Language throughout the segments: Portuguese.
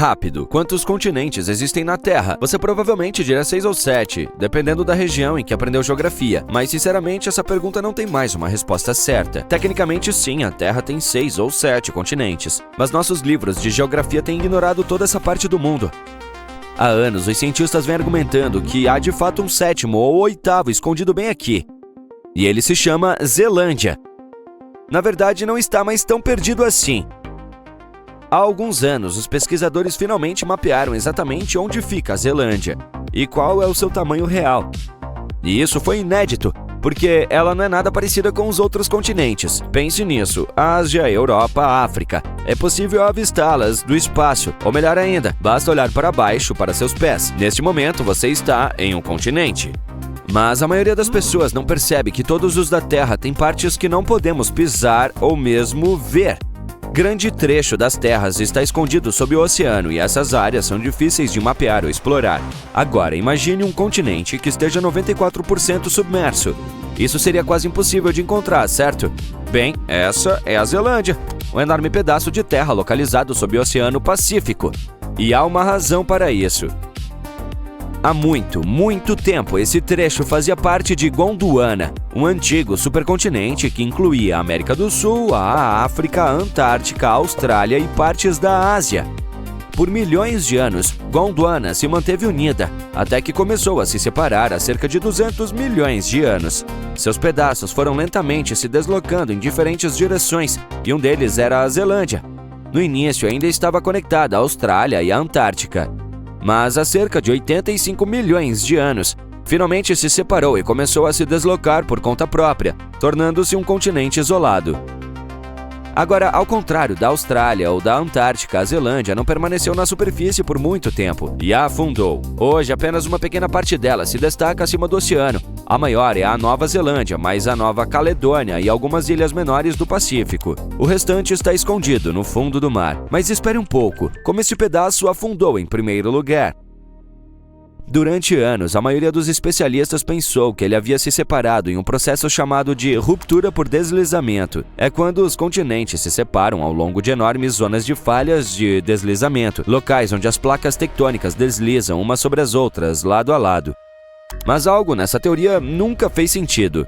Rápido. Quantos continentes existem na Terra? Você provavelmente dirá 6 ou 7, dependendo da região em que aprendeu geografia. Mas, sinceramente, essa pergunta não tem mais uma resposta certa. Tecnicamente, sim, a Terra tem 6 ou 7 continentes. Mas nossos livros de geografia têm ignorado toda essa parte do mundo. Há anos, os cientistas vêm argumentando que há de fato um 7º ou 8º escondido bem aqui. E ele se chama Zelândia. Na verdade, não está mais tão perdido assim. Há alguns anos, os pesquisadores finalmente mapearam exatamente onde fica a Zelândia e qual é o seu tamanho real. E isso foi inédito, porque ela não é nada parecida com os outros continentes. Pense nisso: Ásia, Europa, África. É possível avistá-las do espaço, ou melhor ainda, basta olhar para baixo para seus pés. Neste momento, você está em um continente. Mas a maioria das pessoas não percebe que todos os da Terra têm partes que não podemos pisar ou mesmo ver. Grande trecho das terras está escondido sob o oceano e essas áreas são difíceis de mapear ou explorar. Agora, imagine um continente que esteja 94% submerso. Isso seria quase impossível de encontrar, certo? Bem, essa é a Zelândia, um enorme pedaço de terra localizado sob o Oceano Pacífico. E há uma razão para isso. Há muito tempo, esse trecho fazia parte de Gondwana, um antigo supercontinente que incluía a América do Sul, a África, a Antártica, a Austrália e partes da Ásia. Por milhões de anos, Gondwana se manteve unida, até que começou a se separar há cerca de 200 milhões de anos. Seus pedaços foram lentamente se deslocando em diferentes direções, e um deles era a Zelândia. No início, ainda estava conectada à Austrália e à Antártica. Mas há cerca de 85 milhões de anos, finalmente se separou e começou a se deslocar por conta própria, tornando-se um continente isolado. Agora, ao contrário da Austrália ou da Antártica, a Zelândia não permaneceu na superfície por muito tempo e afundou. Hoje, apenas uma pequena parte dela se destaca acima do oceano. A maior é a Nova Zelândia, mais a Nova Caledônia e algumas ilhas menores do Pacífico. O restante está escondido no fundo do mar. Mas espere um pouco, como esse pedaço afundou em primeiro lugar? Durante anos, a maioria dos especialistas pensou que ele havia se separado em um processo chamado de ruptura por deslizamento. É quando os continentes se separam ao longo de enormes zonas de falhas de deslizamento, locais onde as placas tectônicas deslizam umas sobre as outras, lado a lado. Mas algo nessa teoria nunca fez sentido.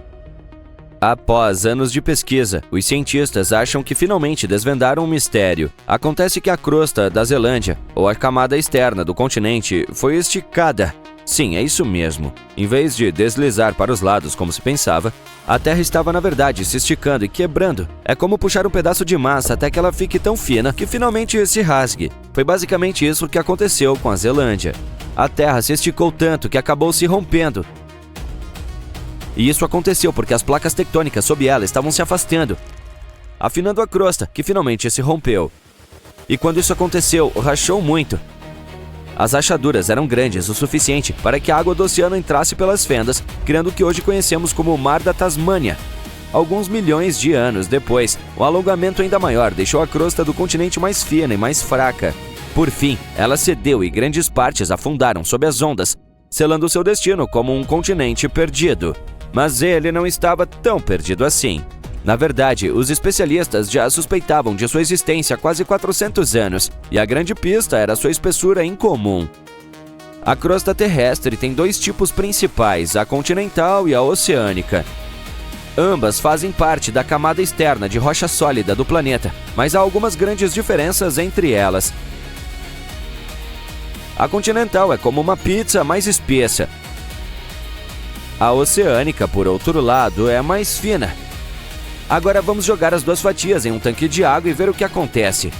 Após anos de pesquisa, os cientistas acham que finalmente desvendaram um mistério. Acontece que a crosta da Zelândia, ou a camada externa do continente, foi esticada. Sim, é isso mesmo. Em vez de deslizar para os lados como se pensava, a Terra estava na verdade se esticando e quebrando. É como puxar um pedaço de massa até que ela fique tão fina que finalmente se rasgue. Foi basicamente isso que aconteceu com a Zelândia. A Terra se esticou tanto que acabou se rompendo. E isso aconteceu porque as placas tectônicas sob ela estavam se afastando, afinando a crosta, que finalmente se rompeu. E quando isso aconteceu, rachou muito. As rachaduras eram grandes o suficiente para que a água do oceano entrasse pelas fendas, criando o que hoje conhecemos como o Mar da Tasmânia. Alguns milhões de anos depois, o alongamento ainda maior deixou a crosta do continente mais fina e mais fraca. Por fim, ela cedeu e grandes partes afundaram sob as ondas, selando seu destino como um continente perdido. Mas ele não estava tão perdido assim. Na verdade, os especialistas já suspeitavam de sua existência há quase 400 anos, e a grande pista era sua espessura incomum. A crosta terrestre tem dois tipos principais, a continental e a oceânica. Ambas fazem parte da camada externa de rocha sólida do planeta, mas há algumas grandes diferenças entre elas. A continental é como uma pizza mais espessa. A oceânica, por outro lado, é mais fina. Agora vamos jogar as duas fatias em um tanque de água e ver o que acontece.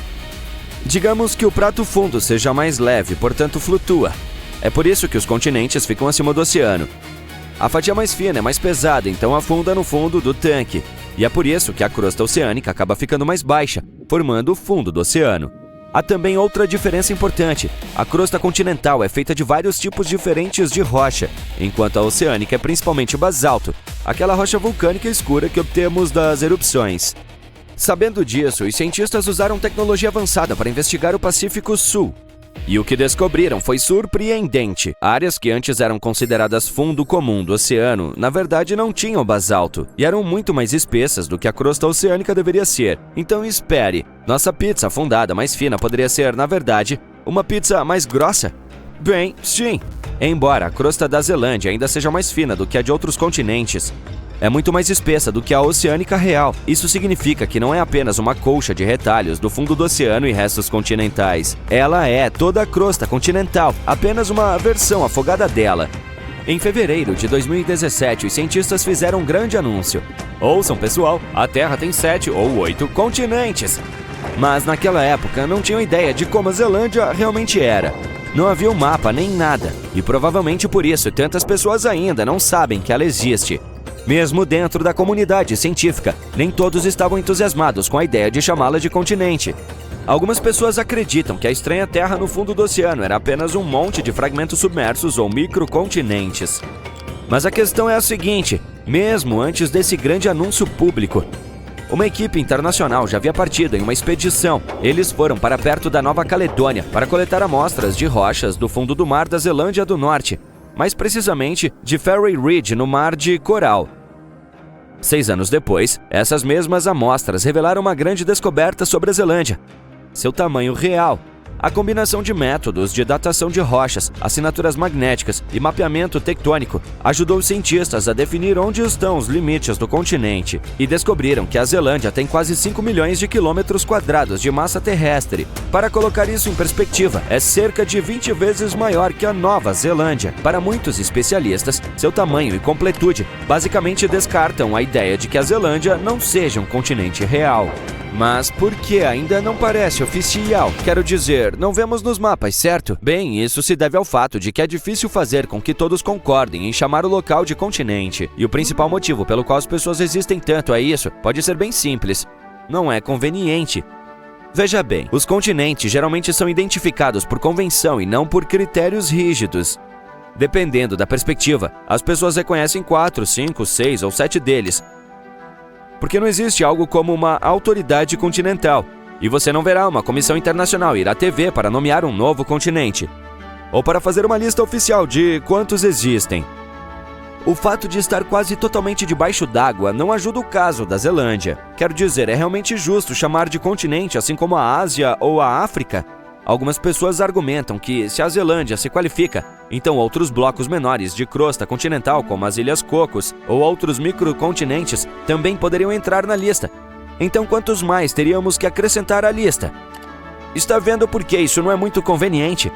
Digamos que o prato fundo seja mais leve, portanto flutua. É por isso que os continentes ficam acima do oceano. A fatia mais fina é mais pesada, então afunda no fundo do tanque. E é por isso que a crosta oceânica acaba ficando mais baixa, formando o fundo do oceano. Há também outra diferença importante. A crosta continental é feita de vários tipos diferentes de rocha, enquanto a oceânica é principalmente basalto, aquela rocha vulcânica escura que obtemos das erupções. Sabendo disso, os cientistas usaram tecnologia avançada para investigar o Pacífico Sul. E o que descobriram foi surpreendente. Áreas que antes eram consideradas fundo comum do oceano, na verdade não tinham basalto, e eram muito mais espessas do que a crosta oceânica deveria ser. Então espere, nossa pizza afundada mais fina poderia ser, na verdade, Uma pizza mais grossa? Bem, sim. Embora a crosta da Zelândia ainda seja mais fina do que a de outros continentes, é muito mais espessa do que a oceânica real. Isso significa que não é apenas uma colcha de retalhos do fundo do oceano e restos continentais. Ela é toda a crosta continental, apenas uma versão afogada dela. Em fevereiro de 2017, os cientistas fizeram um grande anúncio. Ouçam, pessoal, a Terra tem 7 ou 8 continentes. Mas naquela época não tinham ideia de como a Zelândia realmente era. Não havia um mapa nem nada, e provavelmente por isso tantas pessoas ainda não sabem que ela existe. Mesmo dentro da comunidade científica, nem todos estavam entusiasmados com a ideia de chamá-la de continente. Algumas pessoas acreditam que a estranha terra no fundo do oceano era apenas um monte de fragmentos submersos ou microcontinentes. Mas a questão é a seguinte: mesmo antes desse grande anúncio público, uma equipe internacional já havia partido em uma expedição. Eles foram para perto da Nova Caledônia para coletar amostras de rochas do fundo do mar da Zelândia do Norte, mais precisamente de Ferry Ridge, no Mar de Coral. 6 anos depois, essas mesmas amostras revelaram uma grande descoberta sobre a Zelândia: seu tamanho real. A combinação de métodos de datação de rochas, assinaturas magnéticas e mapeamento tectônico ajudou os cientistas a definir onde estão os limites do continente e descobriram que a Zelândia tem quase 5 milhões de quilômetros quadrados de massa terrestre. Para colocar isso em perspectiva, é cerca de 20 vezes maior que a Nova Zelândia. Para muitos especialistas, seu tamanho e completude basicamente descartam a ideia de que a Zelândia não seja um continente real. Mas por que ainda não parece oficial? Quero dizer, não vemos nos mapas, certo? Bem, isso se deve ao fato de que é difícil fazer com que todos concordem em chamar o local de continente. E o principal motivo pelo qual as pessoas resistem tanto a isso pode ser bem simples: não é conveniente. Veja bem, os continentes geralmente são identificados por convenção e não por critérios rígidos. Dependendo da perspectiva, as pessoas reconhecem 4, 5, 6 ou 7 deles, porque não existe algo como uma autoridade continental, e você não verá uma comissão internacional ir à TV para nomear um novo continente, ou para fazer uma lista oficial de quantos existem. O fato de estar quase totalmente debaixo d'água não ajuda o caso da Zelândia. Quero dizer, é realmente justo chamar de continente assim como a Ásia ou a África? Algumas pessoas argumentam que, se a Zelândia se qualifica, então outros blocos menores de crosta continental, como as Ilhas Cocos ou outros microcontinentes, também poderiam entrar na lista. Então quantos mais teríamos que acrescentar à lista? Está vendo por que isso não é muito conveniente?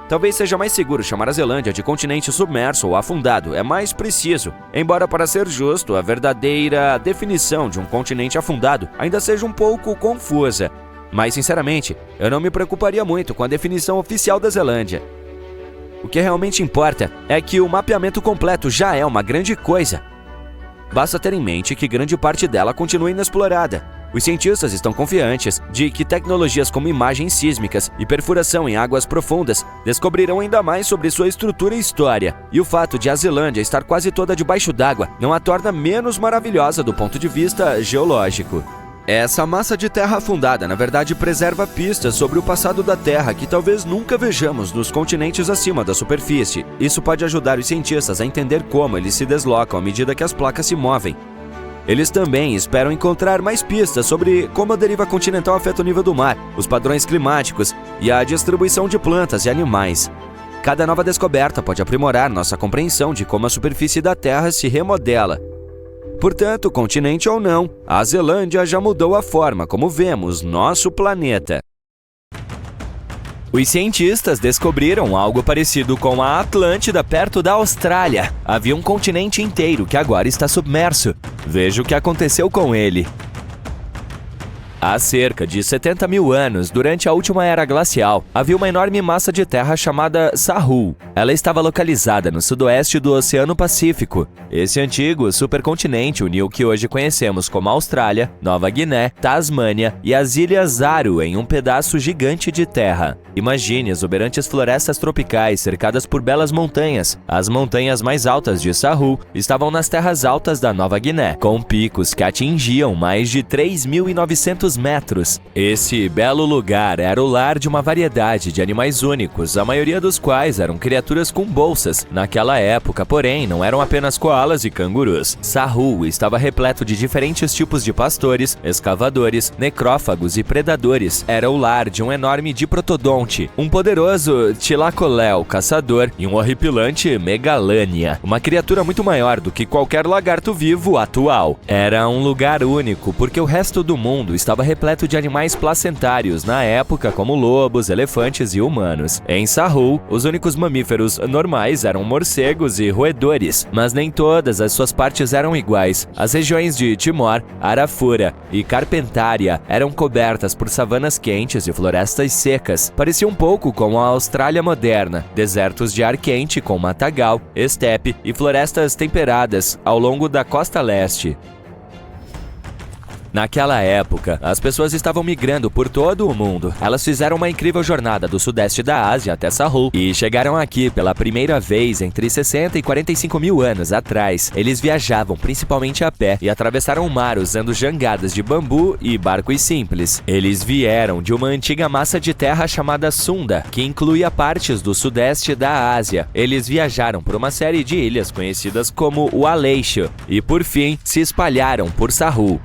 Talvez seja mais seguro chamar a Zelândia de continente submerso ou afundado, é mais preciso. Embora, para ser justo, a verdadeira definição de um continente afundado ainda seja um pouco confusa. Mas, sinceramente, eu não me preocuparia muito com a definição oficial da Zelândia. O que realmente importa é que o mapeamento completo já é uma grande coisa. Basta ter em mente que grande parte dela continua inexplorada. Os cientistas estão confiantes de que tecnologias como imagens sísmicas e perfuração em águas profundas descobrirão ainda mais sobre sua estrutura e história. E o fato de a Zelândia estar quase toda debaixo d'água não a torna menos maravilhosa do ponto de vista geológico. Essa massa de terra afundada, na verdade, preserva pistas sobre o passado da Terra que talvez nunca vejamos nos continentes acima da superfície. Isso pode ajudar os cientistas a entender como eles se deslocam à medida que as placas se movem. Eles também esperam encontrar mais pistas sobre como a deriva continental afeta o nível do mar, os padrões climáticos e a distribuição de plantas e animais. Cada nova descoberta pode aprimorar nossa compreensão de como a superfície da Terra se remodela. Portanto, continente ou não, a Zelândia já mudou a forma como vemos nosso planeta. Os cientistas descobriram algo parecido com a Atlântida perto da Austrália. Havia um continente inteiro que agora está submerso. Veja o que aconteceu com ele. Há cerca de 70 mil anos, durante a última era glacial, havia uma enorme massa de terra chamada Sahul. Ela estava localizada no sudoeste do Oceano Pacífico. Esse antigo supercontinente uniu o que hoje conhecemos como Austrália, Nova Guiné, Tasmânia e as Ilhas Aru em um pedaço gigante de terra. Imagine exuberantes florestas tropicais cercadas por belas montanhas. As montanhas mais altas de Sahul estavam nas terras altas da Nova Guiné, com picos que atingiam mais de 3.900 200 metros. Esse belo lugar era o lar de uma variedade de animais únicos, a maioria dos quais eram criaturas com bolsas. Naquela época, porém, não eram apenas koalas e cangurus. Sahul estava repleto de diferentes tipos de pastores, escavadores, necrófagos e predadores. Era o lar de um enorme diprotodonte, um poderoso Thylacoleo caçador e um horripilante Megalania, uma criatura muito maior do que qualquer lagarto vivo atual. Era um lugar único porque o resto do mundo estava repleto de animais placentários na época, como lobos, elefantes e humanos. Em Sahul, os únicos mamíferos normais eram morcegos e roedores, mas nem todas as suas partes eram iguais. As regiões de Timor, Arafura e Carpentaria eram cobertas por savanas quentes e florestas secas. Parecia um pouco com a Austrália moderna, desertos de ar quente com matagal, estepe e florestas temperadas ao longo da costa leste. Naquela época, as pessoas estavam migrando por todo o mundo. Elas fizeram uma incrível jornada do sudeste da Ásia até Sahul e chegaram aqui pela primeira vez entre 60 e 45 mil anos atrás. Eles viajavam principalmente a pé e atravessaram o mar usando jangadas de bambu e barcos simples. Eles vieram de uma antiga massa de terra chamada Sunda, que incluía partes do sudeste da Ásia. Eles viajaram por uma série de ilhas conhecidas como o Aleixo e, por fim, se espalharam por Sahul.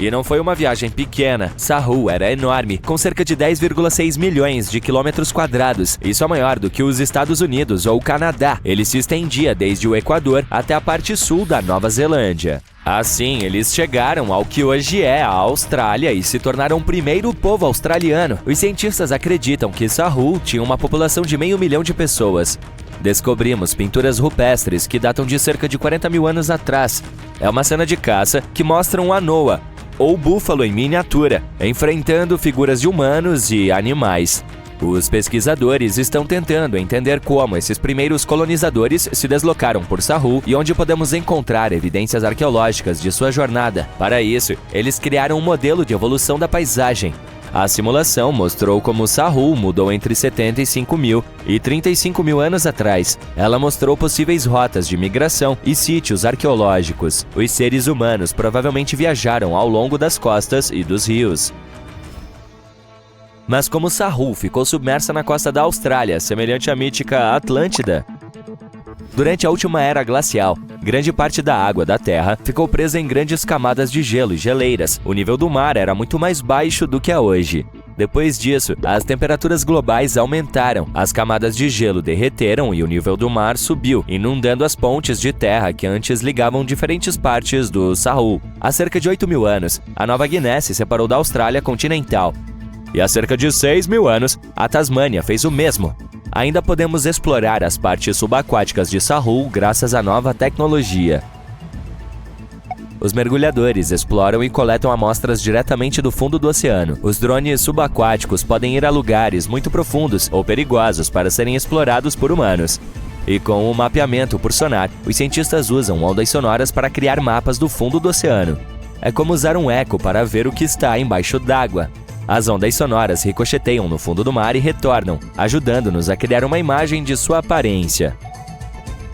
E não foi uma viagem pequena. Sahul era enorme, com cerca de 10,6 milhões de quilômetros quadrados. Isso é maior do que os Estados Unidos ou o Canadá. Ele se estendia desde o Equador até a parte sul da Nova Zelândia. Assim, eles chegaram ao que hoje é a Austrália e se tornaram o primeiro povo australiano. Os cientistas acreditam que Sahul tinha uma população de 500 mil de pessoas. Descobrimos pinturas rupestres que datam de cerca de 40 mil anos atrás. É uma cena de caça que mostra um anoa, ou búfalo em miniatura, enfrentando figuras de humanos e animais. Os pesquisadores estão tentando entender como esses primeiros colonizadores se deslocaram por Sahul e onde podemos encontrar evidências arqueológicas de sua jornada. Para isso, eles criaram um modelo de evolução da paisagem. A simulação mostrou como Sahul mudou entre 75 mil e 35 mil anos atrás. Ela mostrou possíveis rotas de migração e sítios arqueológicos. Os seres humanos provavelmente viajaram ao longo das costas e dos rios. Mas como Sahul ficou submersa na costa da Austrália, semelhante à mítica Atlântida? Durante a última era glacial, grande parte da água da Terra ficou presa em grandes camadas de gelo e geleiras. O nível do mar era muito mais baixo do que é hoje. Depois disso, as temperaturas globais aumentaram, as camadas de gelo derreteram e o nível do mar subiu, inundando as pontes de terra que antes ligavam diferentes partes do Sahul. Há cerca de 8 mil anos, a Nova Guiné se separou da Austrália continental. E há cerca de 6 mil anos, a Tasmânia fez o mesmo. Ainda podemos explorar as partes subaquáticas de Sahul graças à nova tecnologia. Os mergulhadores exploram e coletam amostras diretamente do fundo do oceano. Os drones subaquáticos podem ir a lugares muito profundos ou perigosos para serem explorados por humanos. E com o mapeamento por sonar, os cientistas usam ondas sonoras para criar mapas do fundo do oceano. É como usar um eco para ver o que está embaixo d'água. As ondas sonoras ricocheteiam no fundo do mar e retornam, ajudando-nos a criar uma imagem de sua aparência.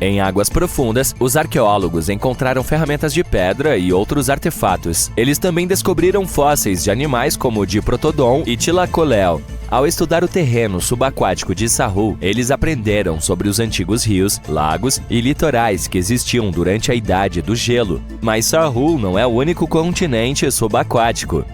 Em águas profundas, os arqueólogos encontraram ferramentas de pedra e outros artefatos. Eles também descobriram fósseis de animais como o Diprotodon e Thylacoleo. Ao estudar o terreno subaquático de Sahul, eles aprenderam sobre os antigos rios, lagos e litorais que existiam durante a Idade do Gelo. Mas Sahul não é o único continente subaquático.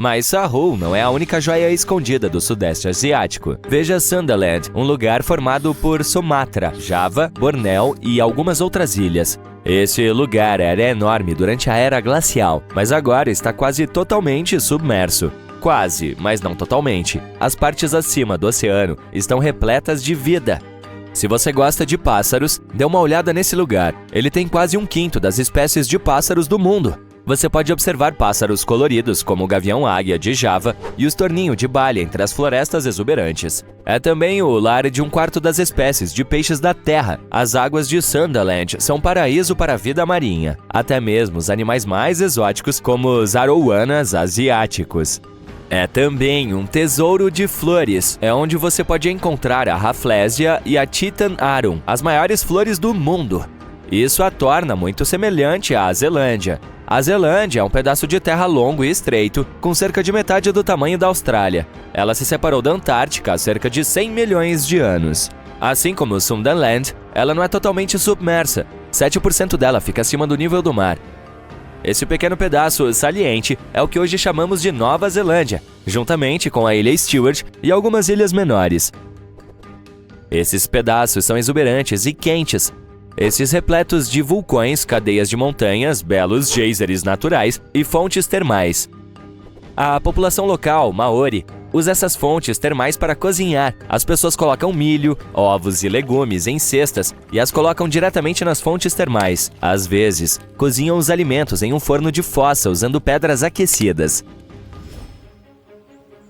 Mas Sahul não é a única joia escondida do Sudeste Asiático. Veja Sundaland, um lugar formado por Sumatra, Java, Bornéu e algumas outras ilhas. Esse lugar era enorme durante a Era Glacial, mas agora está quase totalmente submerso. Quase, mas não totalmente. As partes acima do oceano estão repletas de vida. Se você gosta de pássaros, dê uma olhada nesse lugar. Ele tem quase 1/5 das espécies de pássaros do mundo. Você pode observar pássaros coloridos como o gavião-águia de Java e o estorninho de Bali entre as florestas exuberantes. É também o lar de 1/4 das espécies de peixes da terra. As águas de Sundaland são um paraíso para a vida marinha. Até mesmo os animais mais exóticos, como os arouanas asiáticos. É também um tesouro de flores. É onde você pode encontrar a Rafflesia e a Titan Arum, as maiores flores do mundo. Isso a torna muito semelhante à Zelândia. A Zelândia é um pedaço de terra longo e estreito, com cerca de metade do tamanho da Austrália. Ela se separou da Antártica há cerca de 100 milhões de anos. Assim como o Sundaland, ela não é totalmente submersa. 7% dela fica acima do nível do mar. Esse pequeno pedaço saliente é o que hoje chamamos de Nova Zelândia, juntamente com a ilha Stewart e algumas ilhas menores. Esses pedaços são exuberantes e quentes. Esses repletos de vulcões, cadeias de montanhas, belos geysers naturais e fontes termais. A população local, Maori, usa essas fontes termais para cozinhar. As pessoas colocam milho, ovos e legumes em cestas e as colocam diretamente nas fontes termais. Às vezes, cozinham os alimentos em um forno de fossa usando pedras aquecidas.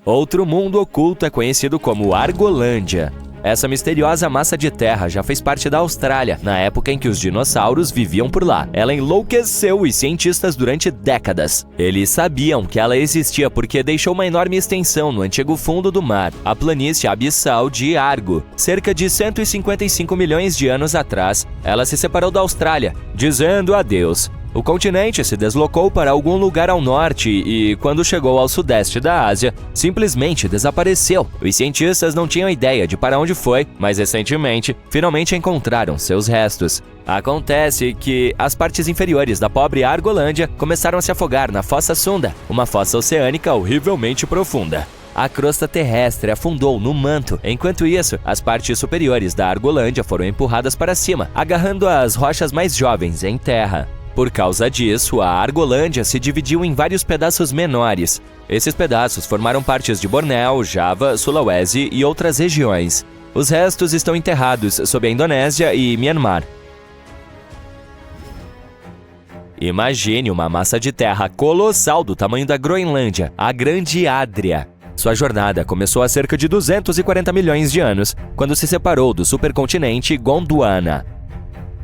Outro mundo oculto é conhecido como Argolândia. Essa misteriosa massa de terra já fez parte da Austrália, na época em que os dinossauros viviam por lá. Ela enlouqueceu os cientistas durante décadas. Eles sabiam que ela existia porque deixou uma enorme extensão no antigo fundo do mar, a planície abissal de Argo. Cerca de 155 milhões de anos atrás, ela se separou da Austrália, dizendo adeus. O continente se deslocou para algum lugar ao norte e, quando chegou ao sudeste da Ásia, simplesmente desapareceu. Os cientistas não tinham ideia de para onde foi, mas recentemente, finalmente encontraram seus restos. Acontece que as partes inferiores da pobre Argolândia começaram a se afogar na Fossa Sunda, uma fossa oceânica horrivelmente profunda. A crosta terrestre afundou no manto. Enquanto isso, as partes superiores da Argolândia foram empurradas para cima, agarrando as rochas mais jovens em terra. Por causa disso, a Argolândia se dividiu em vários pedaços menores. Esses pedaços formaram partes de Bornéu, Java, Sulawesi e outras regiões. Os restos estão enterrados sob a Indonésia e Myanmar. Imagine uma massa de terra colossal do tamanho da Groenlândia, a Grande Ádria. Sua jornada começou há cerca de 240 milhões de anos, quando se separou do supercontinente Gondwana.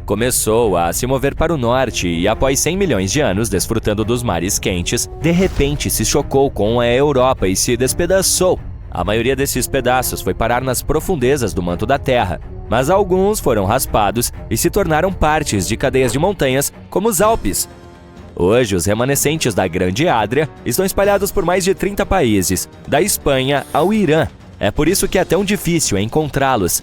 Começou a se mover para o norte e, após 100 milhões de anos desfrutando dos mares quentes, de repente se chocou com a Europa e se despedaçou. A maioria desses pedaços foi parar nas profundezas do manto da Terra, mas alguns foram raspados e se tornaram partes de cadeias de montanhas, como os Alpes. Hoje, os remanescentes da Grande Ádria estão espalhados por mais de 30 países, da Espanha ao Irã. É por isso que é tão difícil encontrá-los.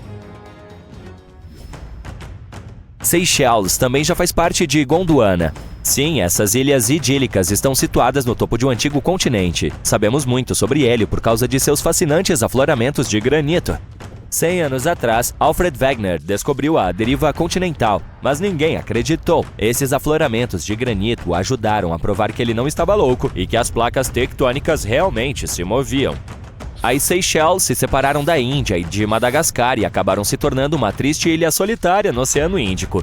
Seychelles também já faz parte de Gondwana. Sim, essas ilhas idílicas estão situadas no topo de um antigo continente. Sabemos muito sobre ele por causa de seus fascinantes afloramentos de granito. 100 anos atrás, Alfred Wegener descobriu a deriva continental, mas ninguém acreditou. Esses afloramentos de granito ajudaram a provar que ele não estava louco e que as placas tectônicas realmente se moviam. As Seychelles se separaram da Índia e de Madagascar e acabaram se tornando uma triste ilha solitária no Oceano Índico.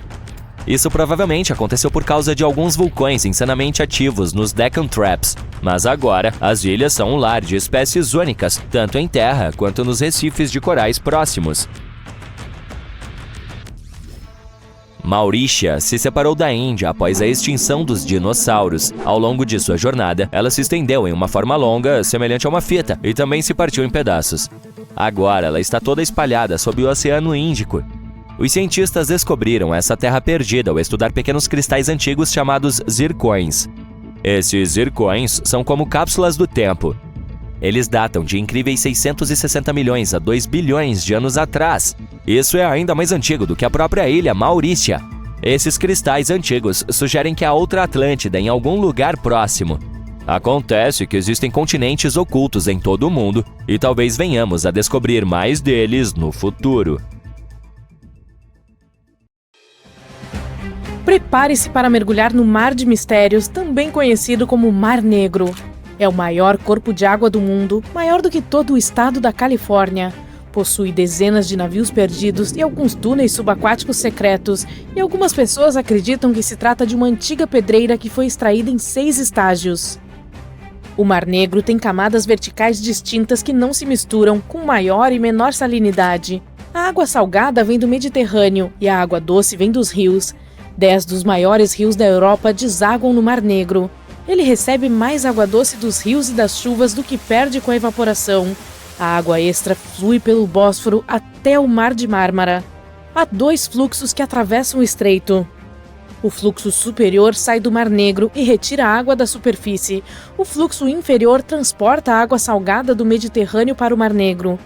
Isso provavelmente aconteceu por causa de alguns vulcões insanamente ativos nos Deccan Traps. Mas agora, as ilhas são um lar de espécies únicas, tanto em terra quanto nos recifes de corais próximos. Maurícia se separou da Índia após a extinção dos dinossauros. Ao longo de sua jornada, ela se estendeu em uma forma longa, semelhante a uma fita, e também se partiu em pedaços. Agora, ela está toda espalhada sob o Oceano Índico. Os cientistas descobriram essa terra perdida ao estudar pequenos cristais antigos chamados zircões. Esses zircões são como cápsulas do tempo. Eles datam de incríveis 660 milhões a 2 bilhões de anos atrás. Isso é ainda mais antigo do que a própria ilha Maurícia. Esses cristais antigos sugerem que há outra Atlântida em algum lugar próximo. Acontece que existem continentes ocultos em todo o mundo e talvez venhamos a descobrir mais deles no futuro. Prepare-se para mergulhar no Mar de Mistérios, também conhecido como Mar Negro. É o maior corpo de água do mundo, maior do que todo o estado da Califórnia. Possui dezenas de navios perdidos e alguns túneis subaquáticos secretos, e algumas pessoas acreditam que se trata de uma antiga pedreira que foi extraída em 6 estágios. O Mar Negro tem camadas verticais distintas que não se misturam, com maior e menor salinidade. A água salgada vem do Mediterrâneo e a água doce vem dos rios. 10 dos maiores rios da Europa desaguam no Mar Negro. Ele recebe mais água doce dos rios e das chuvas do que perde com a evaporação. A água extra flui pelo Bósforo até o Mar de Mármara. Há 2 fluxos que atravessam o estreito. O fluxo superior sai do Mar Negro e retira a água da superfície. O fluxo inferior transporta a água salgada do Mediterrâneo para o Mar Negro.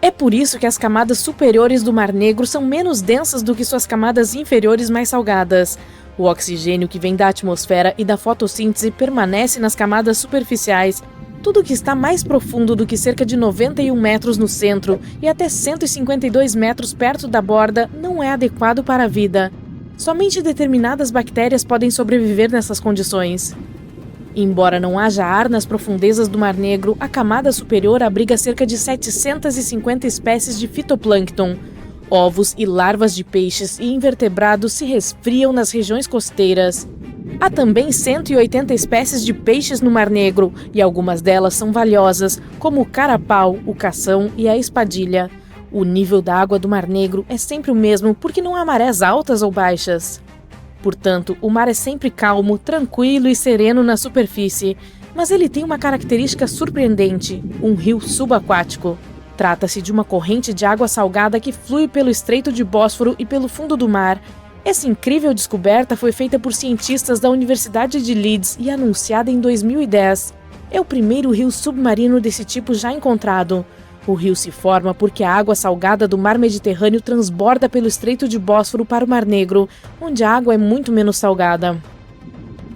É por isso que as camadas superiores do Mar Negro são menos densas do que suas camadas inferiores mais salgadas. O oxigênio que vem da atmosfera e da fotossíntese permanece nas camadas superficiais. Tudo que está mais profundo do que cerca de 91 metros no centro e até 152 metros perto da borda não é adequado para a vida. Somente determinadas bactérias podem sobreviver nessas condições. Embora não haja ar nas profundezas do Mar Negro, a camada superior abriga cerca de 750 espécies de fitoplâncton. Ovos e larvas de peixes e invertebrados se resfriam nas regiões costeiras. Há também 180 espécies de peixes no Mar Negro, e algumas delas são valiosas, como o carapau, o cação e a espadilha. O nível da água do Mar Negro é sempre o mesmo porque não há marés altas ou baixas. Portanto, o mar é sempre calmo, tranquilo e sereno na superfície, mas ele tem uma característica surpreendente, um rio subaquático. Trata-se de uma corrente de água salgada que flui pelo Estreito de Bósforo e pelo fundo do mar. Essa incrível descoberta foi feita por cientistas da Universidade de Leeds e anunciada em 2010. É o primeiro rio submarino desse tipo já encontrado. O rio se forma porque a água salgada do mar Mediterrâneo transborda pelo Estreito de Bósforo para o Mar Negro, onde a água é muito menos salgada.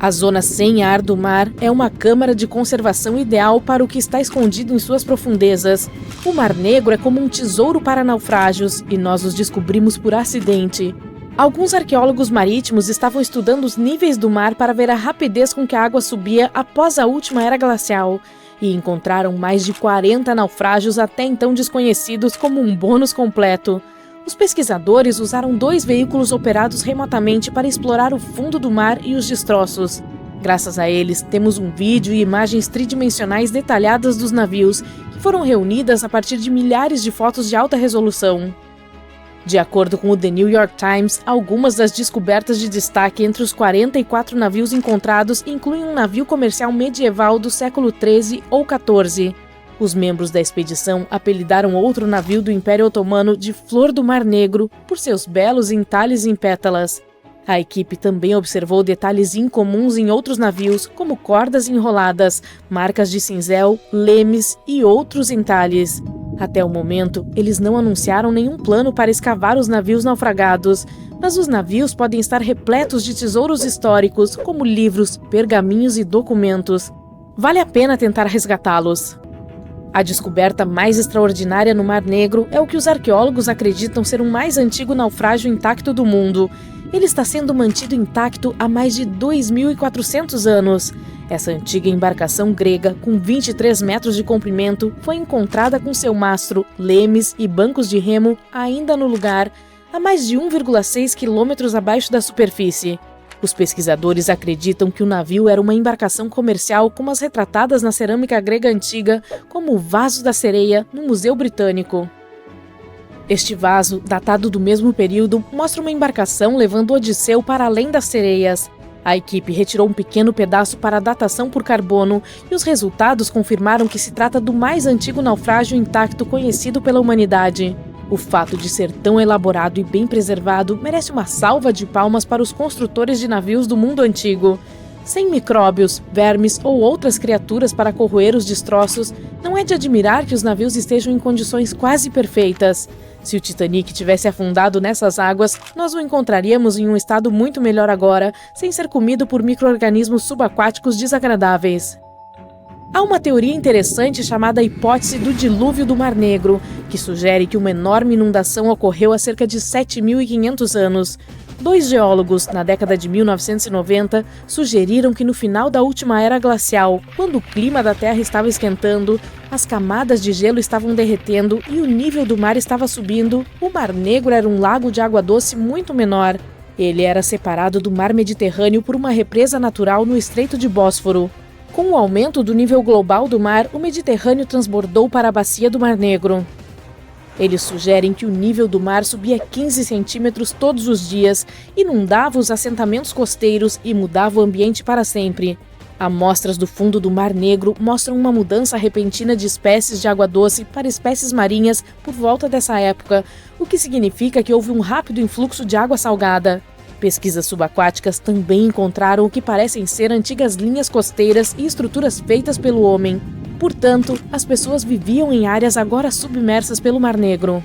A zona sem ar do mar é uma câmara de conservação ideal para o que está escondido em suas profundezas. O Mar Negro é como um tesouro para naufrágios e nós os descobrimos por acidente. Alguns arqueólogos marítimos estavam estudando os níveis do mar para ver a rapidez com que a água subia após a última era glacial e encontraram mais de 40 naufrágios até então desconhecidos como um bônus completo. Os pesquisadores usaram 2 veículos operados remotamente para explorar o fundo do mar e os destroços. Graças a eles, temos um vídeo e imagens tridimensionais detalhadas dos navios, que foram reunidas a partir de milhares de fotos de alta resolução. De acordo com o The New York Times, algumas das descobertas de destaque entre os 44 navios encontrados incluem um navio comercial medieval do século XIII ou XIV. Os membros da expedição apelidaram outro navio do Império Otomano de Flor do Mar Negro por seus belos entalhes em pétalas. A equipe também observou detalhes incomuns em outros navios, como cordas enroladas, marcas de cinzel, lemes e outros entalhes. Até o momento, eles não anunciaram nenhum plano para escavar os navios naufragados, mas os navios podem estar repletos de tesouros históricos, como livros, pergaminhos e documentos. Vale a pena tentar resgatá-los. A descoberta mais extraordinária no Mar Negro é o que os arqueólogos acreditam ser o mais antigo naufrágio intacto do mundo. Ele está sendo mantido intacto há mais de 2.400 anos. Essa antiga embarcação grega, com 23 metros de comprimento, foi encontrada com seu mastro, lemes e bancos de remo ainda no lugar, a mais de 1,6 quilômetros abaixo da superfície. Os pesquisadores acreditam que o navio era uma embarcação comercial como as retratadas na cerâmica grega antiga, como o Vaso da Sereia, no Museu Britânico. Este vaso, datado do mesmo período, mostra uma embarcação levando Odisseu para além das sereias. A equipe retirou um pequeno pedaço para a datação por carbono e os resultados confirmaram que se trata do mais antigo naufrágio intacto conhecido pela humanidade. O fato de ser tão elaborado e bem preservado merece uma salva de palmas para os construtores de navios do mundo antigo. Sem micróbios, vermes ou outras criaturas para corroer os destroços, não é de admirar que os navios estejam em condições quase perfeitas. Se o Titanic tivesse afundado nessas águas, nós o encontraríamos em um estado muito melhor agora, sem ser comido por micro-organismos subaquáticos desagradáveis. Há uma teoria interessante chamada hipótese do dilúvio do Mar Negro, que sugere que uma enorme inundação ocorreu há cerca de 7.500 anos. 2 geólogos, na década de 1990, sugeriram que no final da última era glacial, quando o clima da Terra estava esquentando, as camadas de gelo estavam derretendo e o nível do mar estava subindo, o Mar Negro era um lago de água doce muito menor. Ele era separado do Mar Mediterrâneo por uma represa natural no Estreito de Bósforo. Com o aumento do nível global do mar, o Mediterrâneo transbordou para a bacia do Mar Negro. Eles sugerem que o nível do mar subia 15 centímetros todos os dias, inundava os assentamentos costeiros e mudava o ambiente para sempre. Amostras do fundo do Mar Negro mostram uma mudança repentina de espécies de água doce para espécies marinhas por volta dessa época, o que significa que houve um rápido influxo de água salgada. Pesquisas subaquáticas também encontraram o que parecem ser antigas linhas costeiras e estruturas feitas pelo homem. Portanto, as pessoas viviam em áreas agora submersas pelo Mar Negro.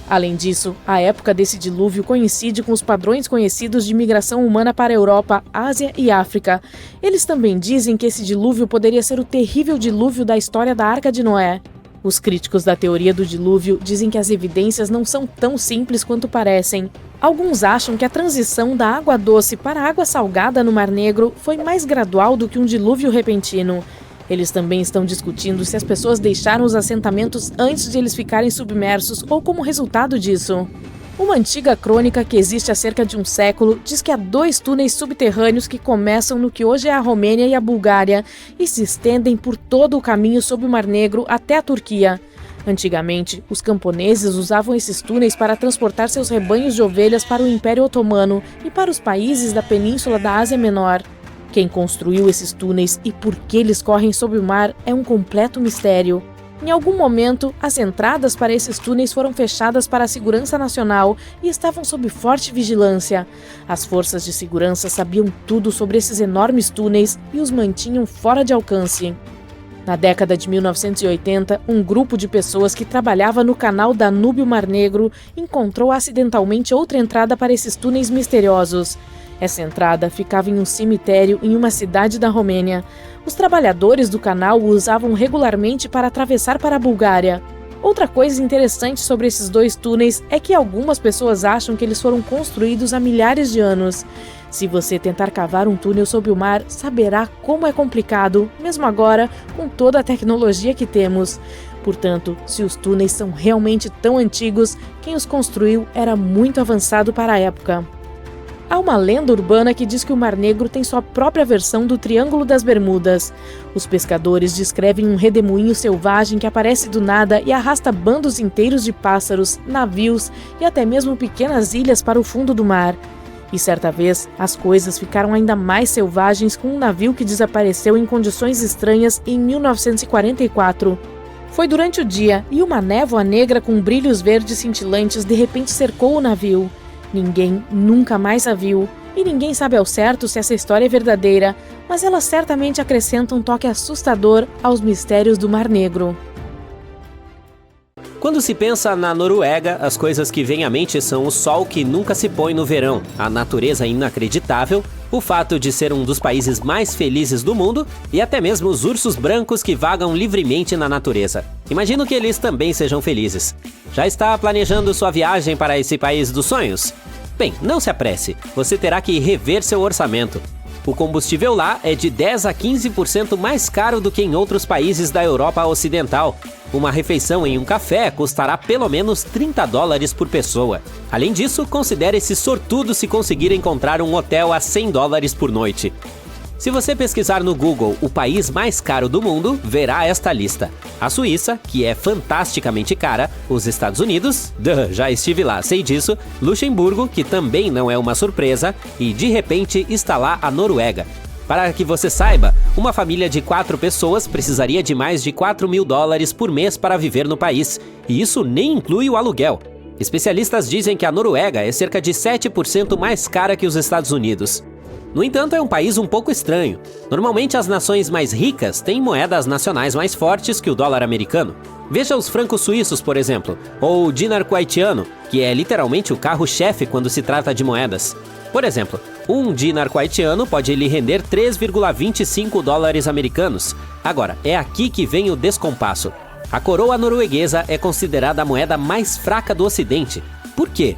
Além disso, a época desse dilúvio coincide com os padrões conhecidos de migração humana para a Europa, Ásia e África. Eles também dizem que esse dilúvio poderia ser o terrível dilúvio da história da Arca de Noé. Os críticos da teoria do dilúvio dizem que as evidências não são tão simples quanto parecem. Alguns acham que a transição da água doce para a água salgada no Mar Negro foi mais gradual do que um dilúvio repentino. Eles também estão discutindo se as pessoas deixaram os assentamentos antes de eles ficarem submersos ou como resultado disso. Uma antiga crônica que existe há cerca de um século diz que há 2 túneis subterrâneos que começam no que hoje é a Romênia e a Bulgária e se estendem por todo o caminho sob o Mar Negro até a Turquia. Antigamente, os camponeses usavam esses túneis para transportar seus rebanhos de ovelhas para o Império Otomano e para os países da Península da Ásia Menor. Quem construiu esses túneis e por que eles correm sob o mar é um completo mistério. Em algum momento, as entradas para esses túneis foram fechadas para a segurança nacional e estavam sob forte vigilância. As forças de segurança sabiam tudo sobre esses enormes túneis e os mantinham fora de alcance. Na década de 1980, um grupo de pessoas que trabalhava no canal Danúbio-Mar Negro encontrou acidentalmente outra entrada para esses túneis misteriosos. Essa entrada ficava em um cemitério em uma cidade da Romênia. Os trabalhadores do canal o usavam regularmente para atravessar para a Bulgária. Outra coisa interessante sobre esses 2 túneis é que algumas pessoas acham que eles foram construídos há milhares de anos. Se você tentar cavar um túnel sob o mar, saberá como é complicado, mesmo agora, com toda a tecnologia que temos. Portanto, se os túneis são realmente tão antigos, quem os construiu era muito avançado para a época. Há uma lenda urbana que diz que o Mar Negro tem sua própria versão do Triângulo das Bermudas. Os pescadores descrevem um redemoinho selvagem que aparece do nada e arrasta bandos inteiros de pássaros, navios e até mesmo pequenas ilhas para o fundo do mar. E certa vez, as coisas ficaram ainda mais selvagens com um navio que desapareceu em condições estranhas em 1944. Foi durante o dia e uma névoa negra com brilhos verdes cintilantes de repente cercou o navio. Ninguém nunca mais a viu, e ninguém sabe ao certo se essa história é verdadeira, mas ela certamente acrescenta um toque assustador aos mistérios do Mar Negro. Quando se pensa na Noruega, as coisas que vêm à mente são o sol que nunca se põe no verão, a natureza inacreditável, o fato de ser um dos países mais felizes do mundo e até mesmo os ursos brancos que vagam livremente na natureza. Imagino que eles também sejam felizes. Já está planejando sua viagem para esse país dos sonhos? Bem, não se apresse, você terá que rever seu orçamento. O combustível lá é de 10 a 15% mais caro do que em outros países da Europa Ocidental. Uma refeição em um café custará pelo menos $30 por pessoa. Além disso, considere-se sortudo se conseguir encontrar um hotel a $100 por noite. Se você pesquisar no Google o país mais caro do mundo, verá esta lista. A Suíça, que é fantasticamente cara, os Estados Unidos, já estive lá, sei disso, Luxemburgo, que também não é uma surpresa, e de repente está lá a Noruega. Para que você saiba, uma família de 4 pessoas precisaria de mais de $4.000 por mês para viver no país, e isso nem inclui o aluguel. Especialistas dizem que a Noruega é cerca de 7% mais cara que os Estados Unidos. No entanto, é um país um pouco estranho. Normalmente, as nações mais ricas têm moedas nacionais mais fortes que o dólar americano. Veja os francos suíços, por exemplo, ou o dinar kuwaitiano, que é literalmente o carro-chefe quando se trata de moedas. Por exemplo, um dinar kuwaitiano pode lhe render $3,25 americanos. Agora, é aqui que vem o descompasso. A coroa norueguesa é considerada a moeda mais fraca do Ocidente. Por quê?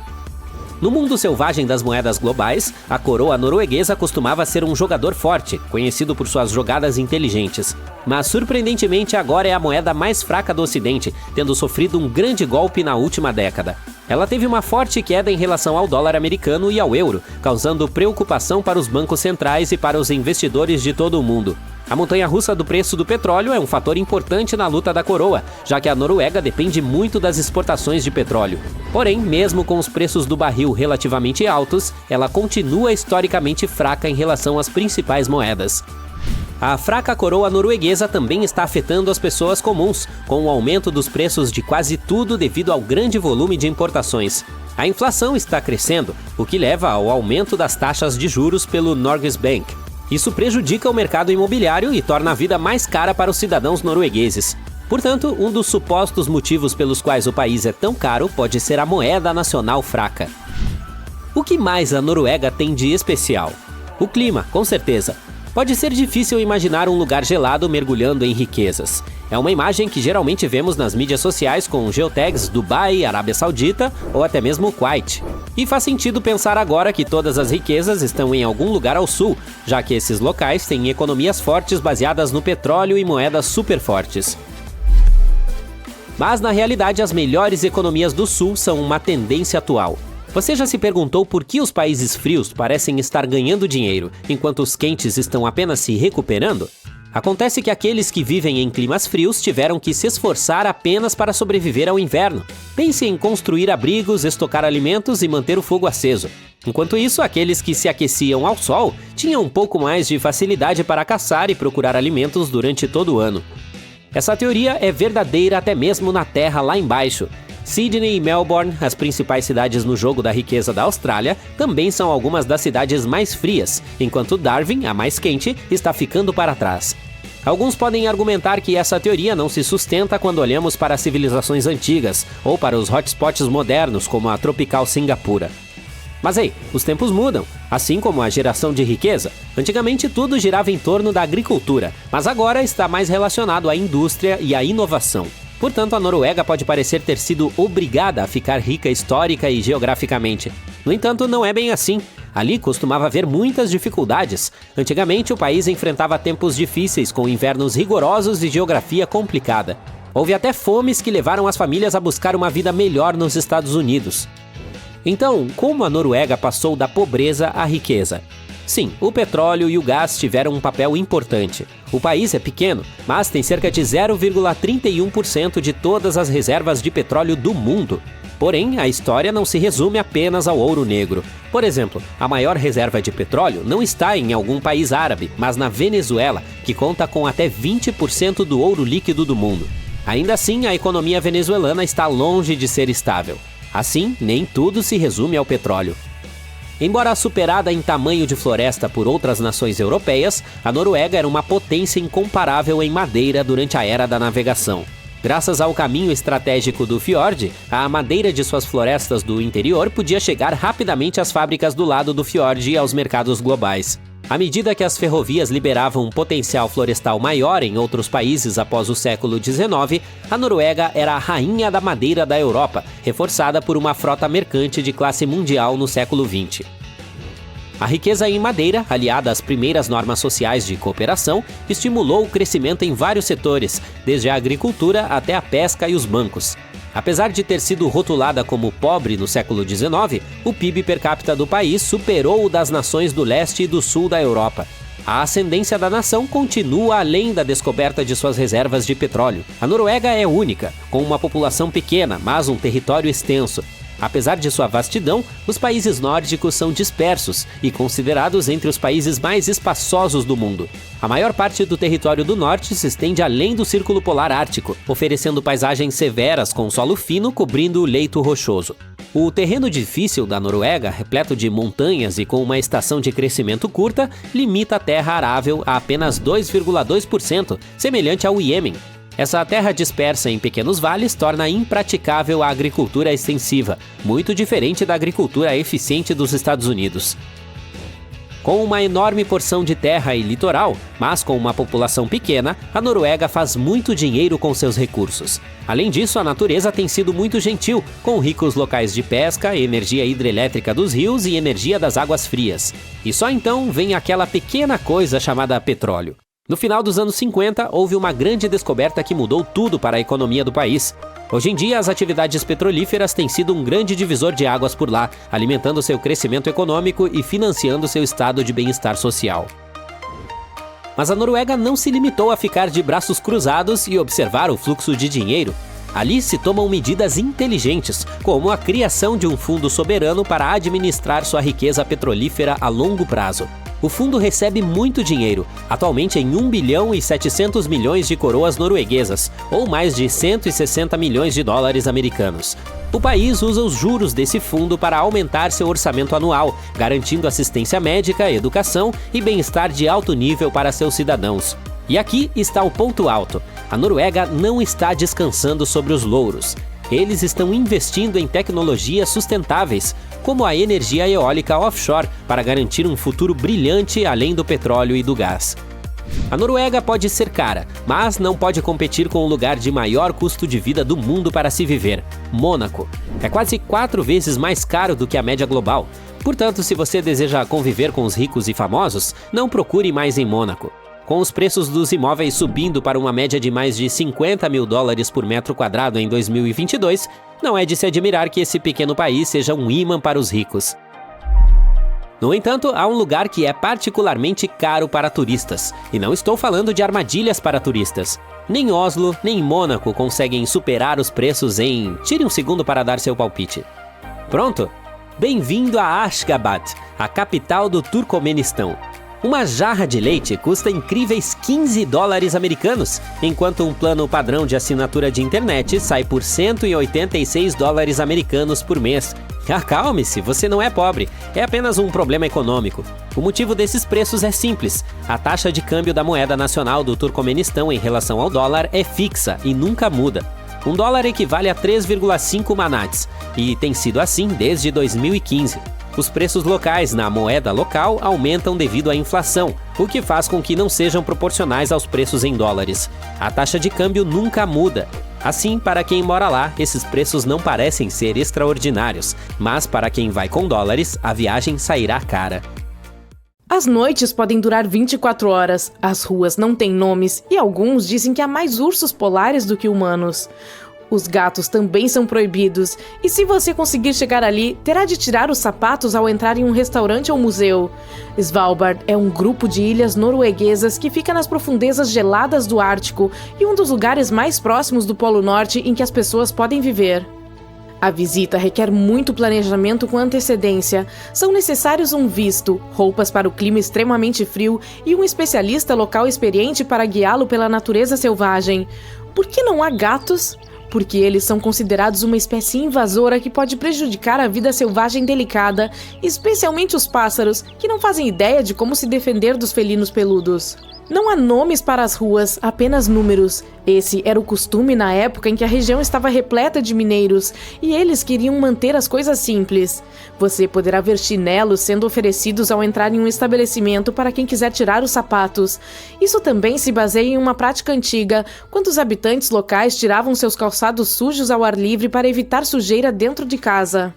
No mundo selvagem das moedas globais, a coroa norueguesa costumava ser um jogador forte, conhecido por suas jogadas inteligentes. Mas, surpreendentemente, agora é a moeda mais fraca do Ocidente, tendo sofrido um grande golpe na última década. Ela teve uma forte queda em relação ao dólar americano e ao euro, causando preocupação para os bancos centrais e para os investidores de todo o mundo. A montanha-russa do preço do petróleo é um fator importante na luta da coroa, já que a Noruega depende muito das exportações de petróleo. Porém, mesmo com os preços do barril relativamente altos, ela continua historicamente fraca em relação às principais moedas. A fraca coroa norueguesa também está afetando as pessoas comuns, com o aumento dos preços de quase tudo devido ao grande volume de importações. A inflação está crescendo, o que leva ao aumento das taxas de juros pelo Norges Bank. Isso prejudica o mercado imobiliário e torna a vida mais cara para os cidadãos noruegueses. Portanto, um dos supostos motivos pelos quais o país é tão caro pode ser a moeda nacional fraca. O que mais a Noruega tem de especial? O clima, com certeza. Pode ser difícil imaginar um lugar gelado mergulhando em riquezas. É uma imagem que geralmente vemos nas mídias sociais com geotags Dubai, Arábia Saudita ou até mesmo Kuwait. E faz sentido pensar agora que todas as riquezas estão em algum lugar ao sul, já que esses locais têm economias fortes baseadas no petróleo e moedas super fortes. Mas na realidade as melhores economias do sul são uma tendência atual. Você já se perguntou por que os países frios parecem estar ganhando dinheiro, enquanto os quentes estão apenas se recuperando? Acontece que aqueles que vivem em climas frios tiveram que se esforçar apenas para sobreviver ao inverno. Pense em construir abrigos, estocar alimentos e manter o fogo aceso. Enquanto isso, aqueles que se aqueciam ao sol tinham um pouco mais de facilidade para caçar e procurar alimentos durante todo o ano. Essa teoria é verdadeira até mesmo na Terra lá embaixo. Sydney e Melbourne, as principais cidades no jogo da riqueza da Austrália, também são algumas das cidades mais frias, enquanto Darwin, a mais quente, está ficando para trás. Alguns podem argumentar que essa teoria não se sustenta quando olhamos para as civilizações antigas ou para os hotspots modernos, como a tropical Singapura. Mas os tempos mudam, assim como a geração de riqueza. Antigamente tudo girava em torno da agricultura, mas agora está mais relacionado à indústria e à inovação. Portanto, a Noruega pode parecer ter sido obrigada a ficar rica histórica e geograficamente. No entanto, não é bem assim. Ali costumava haver muitas dificuldades. Antigamente, o país enfrentava tempos difíceis, com invernos rigorosos e geografia complicada. Houve até fomes que levaram as famílias a buscar uma vida melhor nos Estados Unidos. Então, como a Noruega passou da pobreza à riqueza? Sim, o petróleo e o gás tiveram um papel importante. O país é pequeno, mas tem cerca de 0,31% de todas as reservas de petróleo do mundo. Porém, a história não se resume apenas ao ouro negro. Por exemplo, a maior reserva de petróleo não está em algum país árabe, mas na Venezuela, que conta com até 20% do ouro líquido do mundo. Ainda assim, a economia venezuelana está longe de ser estável. Assim, nem tudo se resume ao petróleo. Embora superada em tamanho de floresta por outras nações europeias, a Noruega era uma potência incomparável em madeira durante a era da navegação. Graças ao caminho estratégico do fiord, a madeira de suas florestas do interior podia chegar rapidamente às fábricas do lado do fiord e aos mercados globais. À medida que as ferrovias liberavam um potencial florestal maior em outros países após o século XIX, a Noruega era a rainha da madeira da Europa, reforçada por uma frota mercante de classe mundial no século XX. A riqueza em madeira, aliada às primeiras normas sociais de cooperação, estimulou o crescimento em vários setores, desde a agricultura até a pesca e os bancos. Apesar de ter sido rotulada como pobre no século XIX, o PIB per capita do país superou o das nações do leste e do sul da Europa. A ascendência da nação continua além da descoberta de suas reservas de petróleo. A Noruega é única, com uma população pequena, mas um território extenso. Apesar de sua vastidão, os países nórdicos são dispersos e considerados entre os países mais espaçosos do mundo. A maior parte do território do norte se estende além do Círculo Polar Ártico, oferecendo paisagens severas com solo fino cobrindo o leito rochoso. O terreno difícil da Noruega, repleto de montanhas e com uma estação de crescimento curta, limita a terra arável a apenas 2,2%, semelhante ao Iêmen. Essa terra dispersa em pequenos vales torna impraticável a agricultura extensiva, muito diferente da agricultura eficiente dos Estados Unidos. Com uma enorme porção de terra e litoral, mas com uma população pequena, a Noruega faz muito dinheiro com seus recursos. Além disso, a natureza tem sido muito gentil, com ricos locais de pesca, energia hidrelétrica dos rios e energia das águas frias. E só então vem aquela pequena coisa chamada petróleo. No final dos anos 50, houve uma grande descoberta que mudou tudo para a economia do país. Hoje em dia, as atividades petrolíferas têm sido um grande divisor de águas por lá, alimentando seu crescimento econômico e financiando seu estado de bem-estar social. Mas a Noruega não se limitou a ficar de braços cruzados e observar o fluxo de dinheiro. Ali se tomam medidas inteligentes, como a criação de um fundo soberano para administrar sua riqueza petrolífera a longo prazo. O fundo recebe muito dinheiro, atualmente em 1 bilhão e 700 milhões de coroas norueguesas, ou mais de 160 milhões de dólares americanos. O país usa os juros desse fundo para aumentar seu orçamento anual, garantindo assistência médica, educação e bem-estar de alto nível para seus cidadãos. E aqui está o ponto alto. A Noruega não está descansando sobre os louros. Eles estão investindo em tecnologias sustentáveis, como a energia eólica offshore, para garantir um futuro brilhante além do petróleo e do gás. A Noruega pode ser cara, mas não pode competir com o lugar de maior custo de vida do mundo para se viver, Mônaco. É quase 4 vezes mais caro do que a média global. Portanto, se você deseja conviver com os ricos e famosos, não procure mais em Mônaco. Com os preços dos imóveis subindo para uma média de mais de 50 mil dólares por metro quadrado em 2022, não é de se admirar que esse pequeno país seja um imã para os ricos. No entanto, há um lugar que é particularmente caro para turistas. E não estou falando de armadilhas para turistas. Nem Oslo, nem Mônaco conseguem superar os preços em... Tire um segundo para dar seu palpite. Pronto? Bem-vindo a Ashgabat, a capital do Turcomenistão. Uma jarra de leite custa incríveis 15 dólares americanos, enquanto um plano padrão de assinatura de internet sai por 186 dólares americanos por mês. Acalme-se, você não é pobre, é apenas um problema econômico. O motivo desses preços é simples. A taxa de câmbio da moeda nacional do Turcomenistão em relação ao dólar é fixa e nunca muda. Um dólar equivale a 3,5 manates, e tem sido assim desde 2015. Os preços locais na moeda local aumentam devido à inflação, o que faz com que não sejam proporcionais aos preços em dólares. A taxa de câmbio nunca muda. Assim, para quem mora lá, esses preços não parecem ser extraordinários, mas para quem vai com dólares, a viagem sairá cara. As noites podem durar 24 horas, as ruas não têm nomes e alguns dizem que há mais ursos polares do que humanos. Os gatos também são proibidos, e se você conseguir chegar ali, terá de tirar os sapatos ao entrar em um restaurante ou museu. Svalbard é um grupo de ilhas norueguesas que fica nas profundezas geladas do Ártico e um dos lugares mais próximos do Polo Norte em que as pessoas podem viver. A visita requer muito planejamento com antecedência. São necessários um visto, roupas para o clima extremamente frio e um especialista local experiente para guiá-lo pela natureza selvagem. Por que não há gatos? Porque eles são considerados uma espécie invasora que pode prejudicar a vida selvagem delicada, especialmente os pássaros, que não fazem ideia de como se defender dos felinos peludos. Não há nomes para as ruas, apenas números. Esse era o costume na época em que a região estava repleta de mineiros, e eles queriam manter as coisas simples. Você poderá ver chinelos sendo oferecidos ao entrar em um estabelecimento para quem quiser tirar os sapatos. Isso também se baseia em uma prática antiga, quando os habitantes locais tiravam seus calçados sujos ao ar livre para evitar sujeira dentro de casa.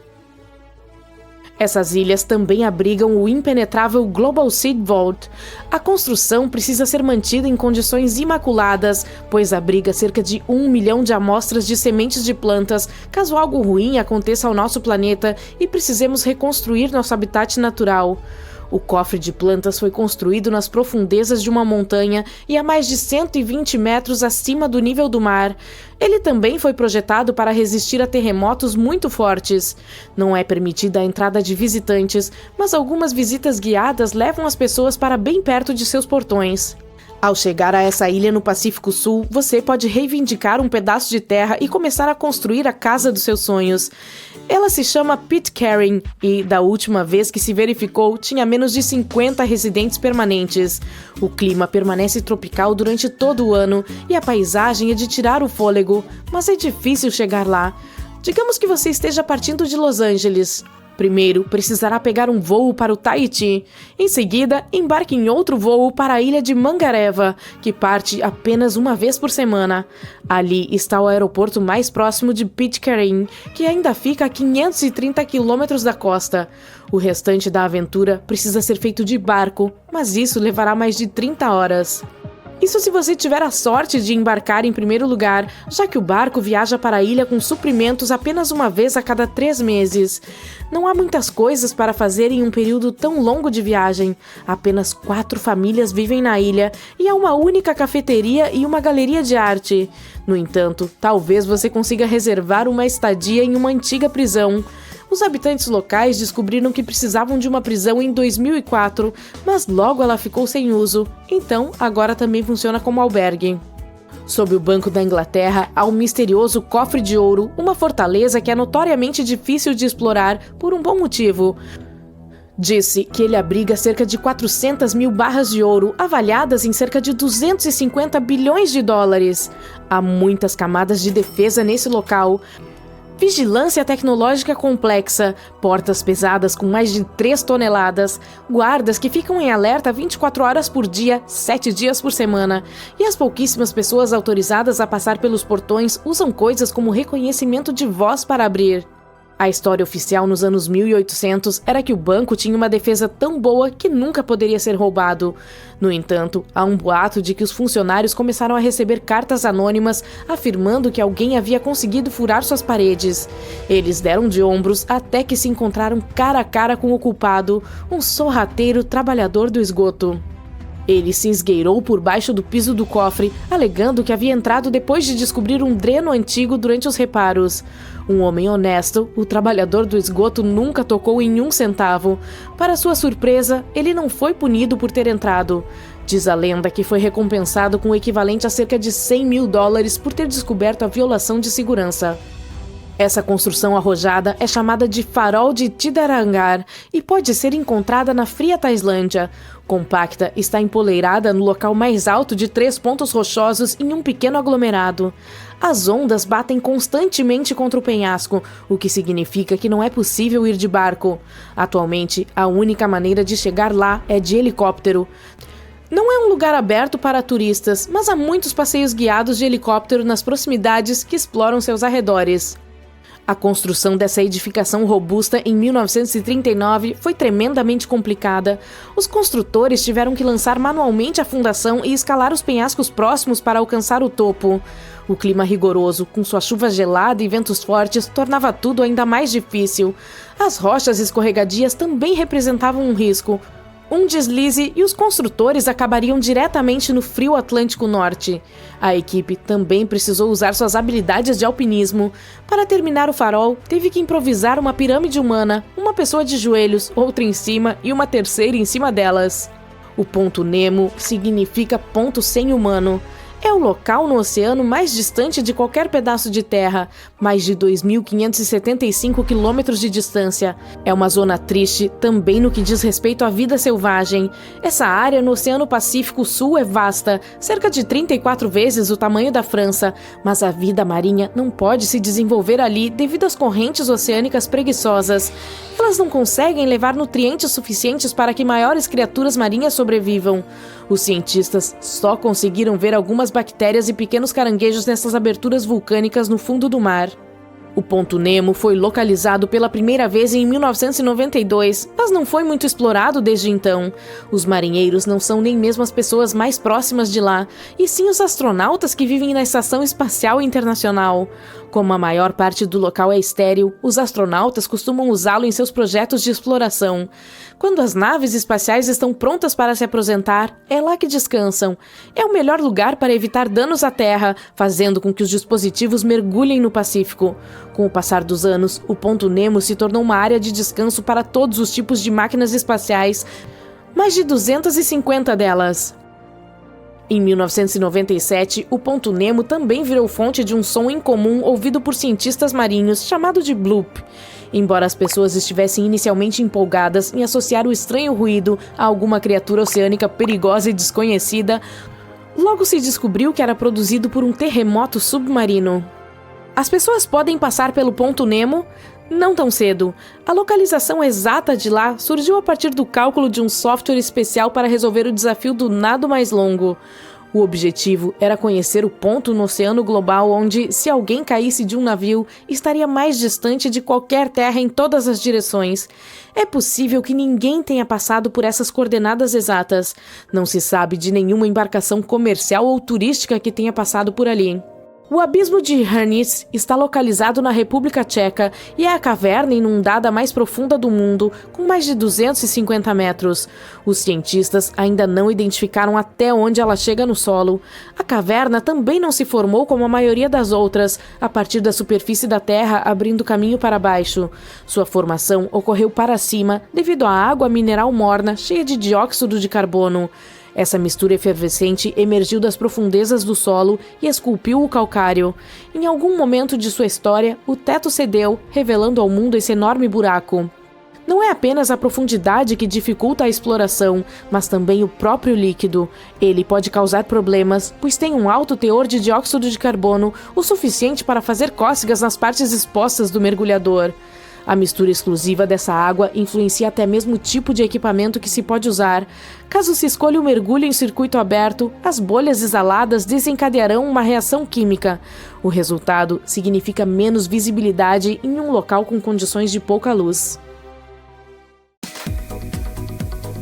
Essas ilhas também abrigam o impenetrável Global Seed Vault. A construção precisa ser mantida em condições imaculadas, pois abriga cerca de 1 milhão de amostras de sementes de plantas, caso algo ruim aconteça ao nosso planeta e precisemos reconstruir nosso habitat natural. O cofre de plantas foi construído nas profundezas de uma montanha e a mais de 120 metros acima do nível do mar. Ele também foi projetado para resistir a terremotos muito fortes. Não é permitida a entrada de visitantes, mas algumas visitas guiadas levam as pessoas para bem perto de seus portões. Ao chegar a essa ilha no Pacífico Sul, você pode reivindicar um pedaço de terra e começar a construir a casa dos seus sonhos. Ela se chama Pitcairn e, da última vez que se verificou, tinha menos de 50 residentes permanentes. O clima permanece tropical durante todo o ano e a paisagem é de tirar o fôlego, mas é difícil chegar lá. Digamos que você esteja partindo de Los Angeles. Primeiro, precisará pegar um voo para o Tahiti. Em seguida, embarque em outro voo para a ilha de Mangareva, que parte apenas uma vez por semana. Ali está o aeroporto mais próximo de Pitcairn, que ainda fica a 530 quilômetros da costa. O restante da aventura precisa ser feito de barco, mas isso levará mais de 30 horas. Isso se você tiver a sorte de embarcar em primeiro lugar, já que o barco viaja para a ilha com suprimentos apenas uma vez a cada 3 meses. Não há muitas coisas para fazer em um período tão longo de viagem. Apenas 4 famílias vivem na ilha e há uma única cafeteria e uma galeria de arte. No entanto, talvez você consiga reservar uma estadia em uma antiga prisão. Os habitantes locais descobriram que precisavam de uma prisão em 2004, mas logo ela ficou sem uso, então agora também funciona como albergue. Sob o Banco da Inglaterra, há um misterioso cofre de ouro, uma fortaleza que é notoriamente difícil de explorar por um bom motivo. Disse que ele abriga cerca de 400 mil barras de ouro, avaliadas em cerca de 250 bilhões de dólares. Há muitas camadas de defesa nesse local. Vigilância tecnológica complexa, portas pesadas com mais de 3 toneladas, guardas que ficam em alerta 24 horas por dia, 7 dias por semana, e as pouquíssimas pessoas autorizadas a passar pelos portões usam coisas como reconhecimento de voz para abrir. A história oficial nos anos 1800 era que o banco tinha uma defesa tão boa que nunca poderia ser roubado. No entanto, há um boato de que os funcionários começaram a receber cartas anônimas afirmando que alguém havia conseguido furar suas paredes. Eles deram de ombros até que se encontraram cara a cara com o culpado, um sorrateiro trabalhador do esgoto. Ele se esgueirou por baixo do piso do cofre, alegando que havia entrado depois de descobrir um dreno antigo durante os reparos. Um homem honesto, o trabalhador do esgoto nunca tocou em 1 centavo. Para sua surpresa, ele não foi punido por ter entrado. Diz a lenda que foi recompensado com o equivalente a cerca de 100 mil dólares por ter descoberto a violação de segurança. Essa construção arrojada é chamada de Farol de Tidarangar e pode ser encontrada na fria Tailândia. Compacta, está empoleirada no local mais alto de 3 pontos rochosos em um pequeno aglomerado. As ondas batem constantemente contra o penhasco, o que significa que não é possível ir de barco. Atualmente, a única maneira de chegar lá é de helicóptero. Não é um lugar aberto para turistas, mas há muitos passeios guiados de helicóptero nas proximidades que exploram seus arredores. A construção dessa edificação robusta em 1939 foi tremendamente complicada. Os construtores tiveram que lançar manualmente a fundação e escalar os penhascos próximos para alcançar o topo. O clima rigoroso, com sua chuva gelada e ventos fortes, tornava tudo ainda mais difícil. As rochas escorregadias também representavam um risco. Um deslize e os construtores acabariam diretamente no frio Atlântico Norte. A equipe também precisou usar suas habilidades de alpinismo. Para terminar o farol, teve que improvisar uma pirâmide humana, uma pessoa de joelhos, outra em cima e uma terceira em cima delas. O ponto Nemo significa ponto sem humano. É o local no oceano mais distante de qualquer pedaço de terra, mais de 2.575 quilômetros de distância. É uma zona triste também no que diz respeito à vida selvagem. Essa área no Oceano Pacífico Sul é vasta, cerca de 34 vezes o tamanho da França, mas a vida marinha não pode se desenvolver ali devido às correntes oceânicas preguiçosas. Elas não conseguem levar nutrientes suficientes para que maiores criaturas marinhas sobrevivam. Os cientistas só conseguiram ver algumas bactérias e pequenos caranguejos nessas aberturas vulcânicas no fundo do mar. O ponto Nemo foi localizado pela primeira vez em 1992, mas não foi muito explorado desde então. Os marinheiros não são nem mesmo as pessoas mais próximas de lá, e sim os astronautas que vivem na Estação Espacial Internacional. Como a maior parte do local é estéril, os astronautas costumam usá-lo em seus projetos de exploração. Quando as naves espaciais estão prontas para se aposentar, é lá que descansam. É o melhor lugar para evitar danos à Terra, fazendo com que os dispositivos mergulhem no Pacífico. Com o passar dos anos, o ponto Nemo se tornou uma área de descanso para todos os tipos de máquinas espaciais, mais de 250 delas. Em 1997, o ponto Nemo também virou fonte de um som incomum ouvido por cientistas marinhos, chamado de bloop. Embora as pessoas estivessem inicialmente empolgadas em associar o estranho ruído a alguma criatura oceânica perigosa e desconhecida, logo se descobriu que era produzido por um terremoto submarino. As pessoas podem passar pelo ponto Nemo? Não tão cedo. A localização exata de lá surgiu a partir do cálculo de um software especial para resolver o desafio do nado mais longo. O objetivo era conhecer o ponto no oceano global onde, se alguém caísse de um navio, estaria mais distante de qualquer terra em todas as direções. É possível que ninguém tenha passado por essas coordenadas exatas. Não se sabe de nenhuma embarcação comercial ou turística que tenha passado por ali. O abismo de Hranice está localizado na República Tcheca e é a caverna inundada mais profunda do mundo, com mais de 250 metros. Os cientistas ainda não identificaram até onde ela chega no solo. A caverna também não se formou como a maioria das outras, a partir da superfície da Terra abrindo caminho para baixo. Sua formação ocorreu para cima devido à água mineral morna cheia de dióxido de carbono. Essa mistura efervescente emergiu das profundezas do solo e esculpiu o calcário. Em algum momento de sua história, o teto cedeu, revelando ao mundo esse enorme buraco. Não é apenas a profundidade que dificulta a exploração, mas também o próprio líquido. Ele pode causar problemas, pois tem um alto teor de dióxido de carbono, o suficiente para fazer cócegas nas partes expostas do mergulhador. A mistura exclusiva dessa água influencia até mesmo o tipo de equipamento que se pode usar. Caso se escolha o mergulho em circuito aberto, as bolhas exaladas desencadearão uma reação química. O resultado significa menos visibilidade em um local com condições de pouca luz.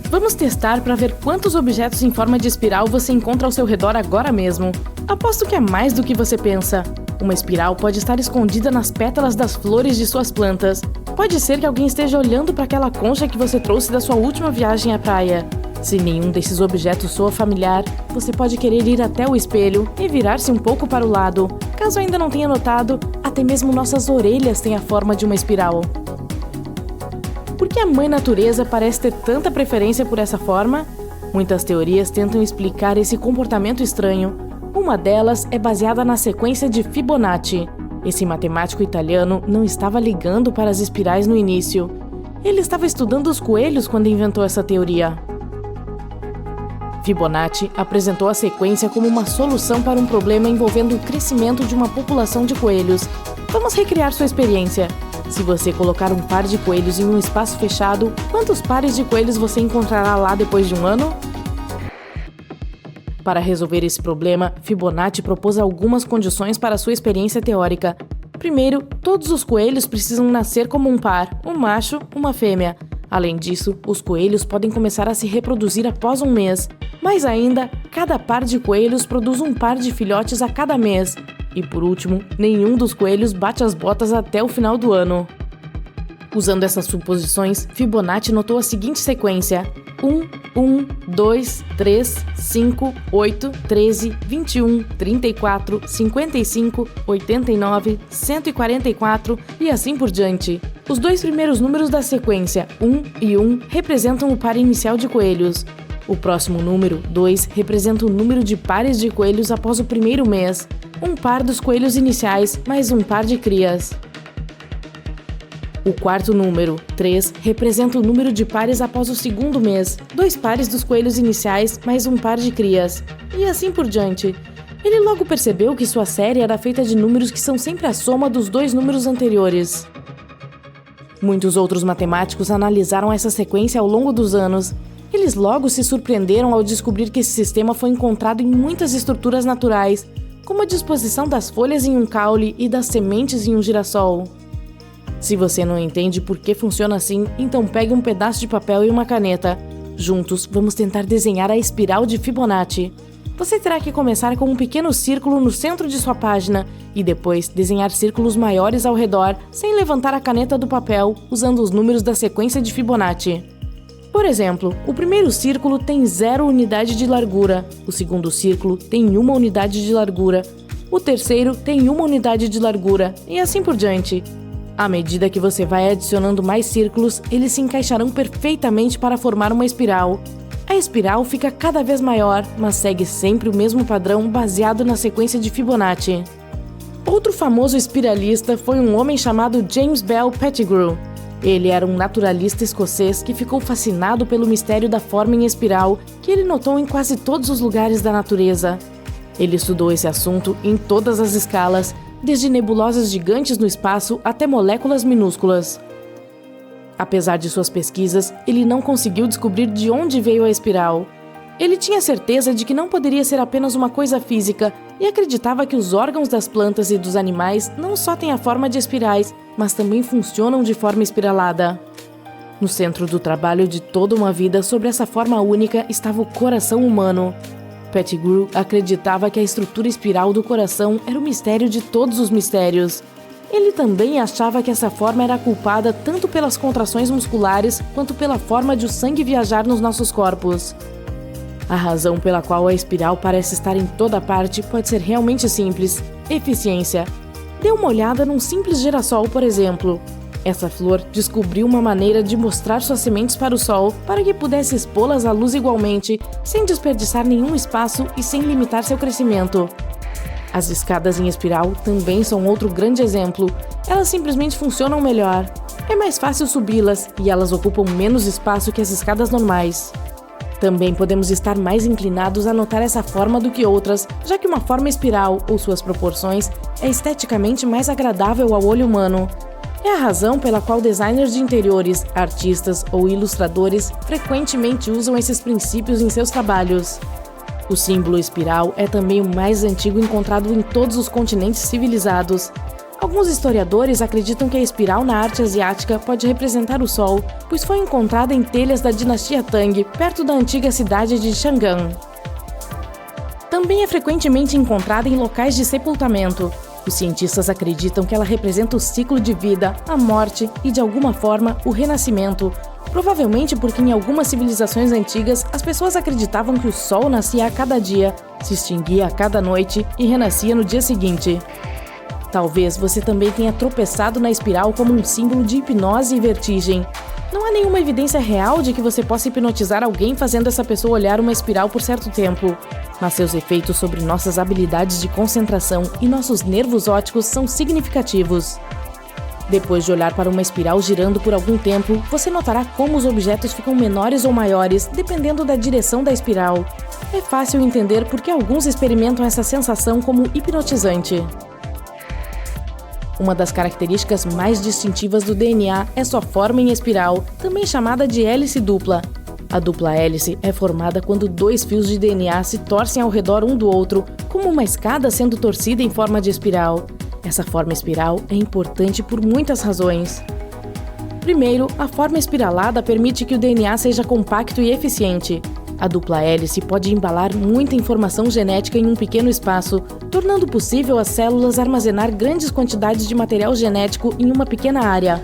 Vamos testar para ver quantos objetos em forma de espiral você encontra ao seu redor agora mesmo. Aposto que é mais do que você pensa. Uma espiral pode estar escondida nas pétalas das flores de suas plantas. Pode ser que alguém esteja olhando para aquela concha que você trouxe da sua última viagem à praia. Se nenhum desses objetos soa familiar, você pode querer ir até o espelho e virar-se um pouco para o lado. Caso ainda não tenha notado, até mesmo nossas orelhas têm a forma de uma espiral. Por que a Mãe Natureza parece ter tanta preferência por essa forma? Muitas teorias tentam explicar esse comportamento estranho. Uma delas é baseada na sequência de Fibonacci. Esse matemático italiano não estava ligando para as espirais no início. Ele estava estudando os coelhos quando inventou essa teoria. Fibonacci apresentou a sequência como uma solução para um problema envolvendo o crescimento de uma população de coelhos. Vamos recriar sua experiência. Se você colocar um par de coelhos em um espaço fechado, quantos pares de coelhos você encontrará lá depois de um ano? Para resolver esse problema, Fibonacci propôs algumas condições para sua experiência teórica. Primeiro, todos os coelhos precisam nascer como um par, um macho, uma fêmea. Além disso, os coelhos podem começar a se reproduzir após um mês. Mais ainda, cada par de coelhos produz um par de filhotes a cada mês. E por último, nenhum dos coelhos bate as botas até o final do ano. Usando essas suposições, Fibonacci notou a seguinte sequência: 1, 2, 3, 5, 8, 13, 21, 34, 55, 89, 144 e assim por diante. Os dois primeiros números da sequência, 1 e 1, representam o par inicial de coelhos. O próximo número, 2, representa o número de pares de coelhos após o primeiro mês. Um par dos coelhos iniciais, mais um par de crias. O quarto número, 3, representa o número de pares após o segundo mês, 2 pares dos coelhos iniciais, mais um par de crias. E assim por diante. Ele logo percebeu que sua série era feita de números que são sempre a soma dos 2 números anteriores. Muitos outros matemáticos analisaram essa sequência ao longo dos anos. Eles logo se surpreenderam ao descobrir que esse sistema foi encontrado em muitas estruturas naturais, como a disposição das folhas em um caule e das sementes em um girassol. Se você não entende por que funciona assim, então pegue um pedaço de papel e uma caneta. Juntos, vamos tentar desenhar a espiral de Fibonacci. Você terá que começar com um pequeno círculo no centro de sua página e depois desenhar círculos maiores ao redor, sem levantar a caneta do papel, usando os números da sequência de Fibonacci. Por exemplo, o primeiro círculo tem 0 unidade de largura, o segundo círculo tem 1 unidade de largura, o terceiro tem 1 unidade de largura, e assim por diante. À medida que você vai adicionando mais círculos, eles se encaixarão perfeitamente para formar uma espiral. A espiral fica cada vez maior, mas segue sempre o mesmo padrão baseado na sequência de Fibonacci. Outro famoso espiralista foi um homem chamado James Bell Pettigrew. Ele era um naturalista escocês que ficou fascinado pelo mistério da forma em espiral que ele notou em quase todos os lugares da natureza. Ele estudou esse assunto em todas as escalas, desde nebulosas gigantes no espaço até moléculas minúsculas. Apesar de suas pesquisas, ele não conseguiu descobrir de onde veio a espiral. Ele tinha certeza de que não poderia ser apenas uma coisa física e acreditava que os órgãos das plantas e dos animais não só têm a forma de espirais, mas também funcionam de forma espiralada. No centro do trabalho de toda uma vida sobre essa forma única estava o coração humano. Pettigrew acreditava que a estrutura espiral do coração era o mistério de todos os mistérios. Ele também achava que essa forma era culpada tanto pelas contrações musculares quanto pela forma de o sangue viajar nos nossos corpos. A razão pela qual a espiral parece estar em toda parte pode ser realmente simples: eficiência. Dê uma olhada num simples girassol, por exemplo. Essa flor descobriu uma maneira de mostrar suas sementes para o sol para que pudesse expô-las à luz igualmente, sem desperdiçar nenhum espaço e sem limitar seu crescimento. As escadas em espiral também são outro grande exemplo. Elas simplesmente funcionam melhor. É mais fácil subi-las e elas ocupam menos espaço que as escadas normais. Também podemos estar mais inclinados a notar essa forma do que outras, já que uma forma espiral, ou suas proporções, é esteticamente mais agradável ao olho humano. É a razão pela qual designers de interiores, artistas ou ilustradores frequentemente usam esses princípios em seus trabalhos. O símbolo espiral é também o mais antigo encontrado em todos os continentes civilizados. Alguns historiadores acreditam que a espiral na arte asiática pode representar o sol, pois foi encontrada em telhas da dinastia Tang, perto da antiga cidade de Chang'an. Também é frequentemente encontrada em locais de sepultamento. Os cientistas acreditam que ela representa o ciclo de vida, a morte e, de alguma forma, o renascimento. Provavelmente porque em algumas civilizações antigas as pessoas acreditavam que o sol nascia a cada dia, se extinguia a cada noite e renascia no dia seguinte. Talvez você também tenha tropeçado na espiral como um símbolo de hipnose e vertigem. Não há nenhuma evidência real de que você possa hipnotizar alguém fazendo essa pessoa olhar uma espiral por certo tempo, mas seus efeitos sobre nossas habilidades de concentração e nossos nervos ópticos são significativos. Depois de olhar para uma espiral girando por algum tempo, você notará como os objetos ficam menores ou maiores, dependendo da direção da espiral. É fácil entender por que alguns experimentam essa sensação como hipnotizante. Uma das características mais distintivas do DNA é sua forma em espiral, também chamada de hélice dupla. A dupla hélice é formada quando dois fios de DNA se torcem ao redor um do outro, como uma escada sendo torcida em forma de espiral. Essa forma espiral é importante por muitas razões. Primeiro, a forma espiralada permite que o DNA seja compacto e eficiente. A dupla hélice pode embalar muita informação genética em um pequeno espaço, tornando possível às células armazenar grandes quantidades de material genético em uma pequena área.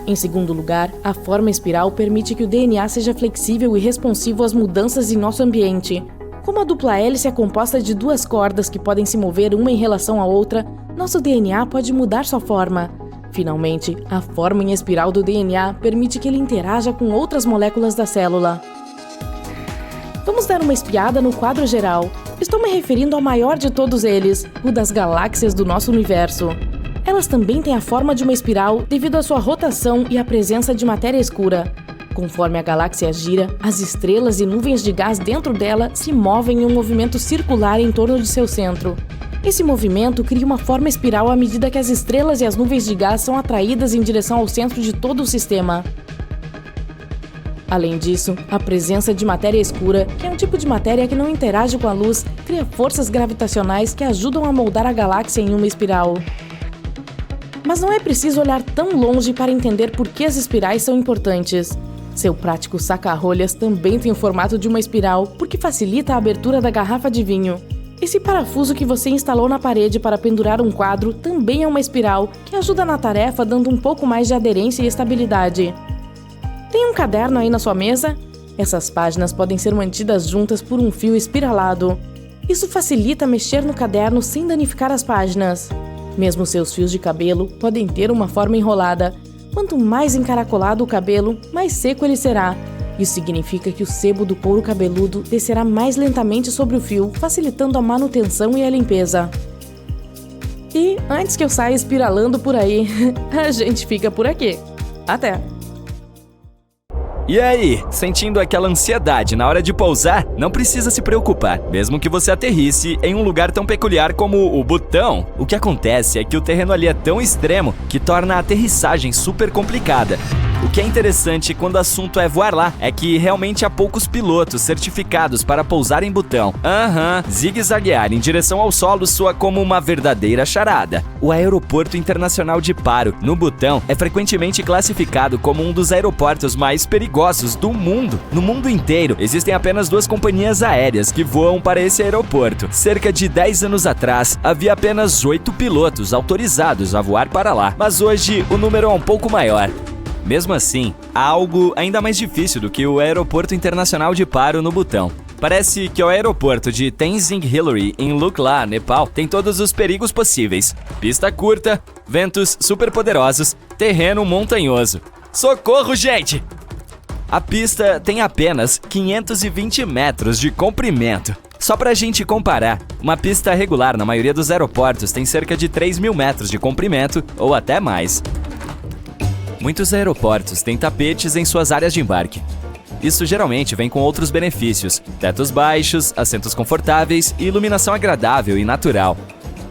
Em segundo lugar, a forma espiral permite que o DNA seja flexível e responsivo às mudanças em nosso ambiente. Como a dupla hélice é composta de duas cordas que podem se mover uma em relação à outra, nosso DNA pode mudar sua forma. Finalmente, a forma em espiral do DNA permite que ele interaja com outras moléculas da célula. Vamos dar uma espiada no quadro geral. Estou me referindo ao maior de todos eles, o das galáxias do nosso universo. Elas também têm a forma de uma espiral devido à sua rotação e à presença de matéria escura. Conforme a galáxia gira, as estrelas e nuvens de gás dentro dela se movem em um movimento circular em torno de seu centro. Esse movimento cria uma forma espiral à medida que as estrelas e as nuvens de gás são atraídas em direção ao centro de todo o sistema. Além disso, a presença de matéria escura, que é um tipo de matéria que não interage com a luz, cria forças gravitacionais que ajudam a moldar a galáxia em uma espiral. Mas não é preciso olhar tão longe para entender por que as espirais são importantes. Seu prático saca-rolhas também tem o formato de uma espiral, porque facilita a abertura da garrafa de vinho. Esse parafuso que você instalou na parede para pendurar um quadro também é uma espiral, que ajuda na tarefa dando um pouco mais de aderência e estabilidade. Tem um caderno aí na sua mesa? Essas páginas podem ser mantidas juntas por um fio espiralado. Isso facilita mexer no caderno sem danificar as páginas. Mesmo seus fios de cabelo podem ter uma forma enrolada. Quanto mais encaracolado o cabelo, mais seco ele será. Isso significa que o sebo do couro cabeludo descerá mais lentamente sobre o fio, facilitando a manutenção e a limpeza. E antes que eu saia espiralando por aí, a gente fica por aqui. Até! E aí, sentindo aquela ansiedade na hora de pousar? Não precisa se preocupar, mesmo que você aterrisse em um lugar tão peculiar como o Butão. O que acontece é que o terreno ali é tão extremo que torna a aterrissagem super complicada. O que é interessante quando o assunto é voar lá é que realmente há poucos pilotos certificados para pousar em Butão. Zigue-zaguear em direção ao solo soa como uma verdadeira charada. O Aeroporto Internacional de Paro, no Butão, é frequentemente classificado como um dos aeroportos mais perigosos do mundo. No mundo inteiro, existem apenas 2 companhias aéreas que voam para esse aeroporto. Cerca de 10 anos atrás, havia apenas 8 pilotos autorizados a voar para lá, mas hoje o número é um pouco maior. Mesmo assim, há algo ainda mais difícil do que o Aeroporto Internacional de Paro no Butão. Parece que o aeroporto de Tenzing Hillary, em Lukla, Nepal, tem todos os perigos possíveis. Pista curta, ventos superpoderosos, terreno montanhoso. Socorro, gente! A pista tem apenas 520 metros de comprimento. Só pra gente comparar, uma pista regular na maioria dos aeroportos tem cerca de 3.000 metros de comprimento ou até mais. Muitos aeroportos têm tapetes em suas áreas de embarque. Isso geralmente vem com outros benefícios: tetos baixos, assentos confortáveis e iluminação agradável e natural.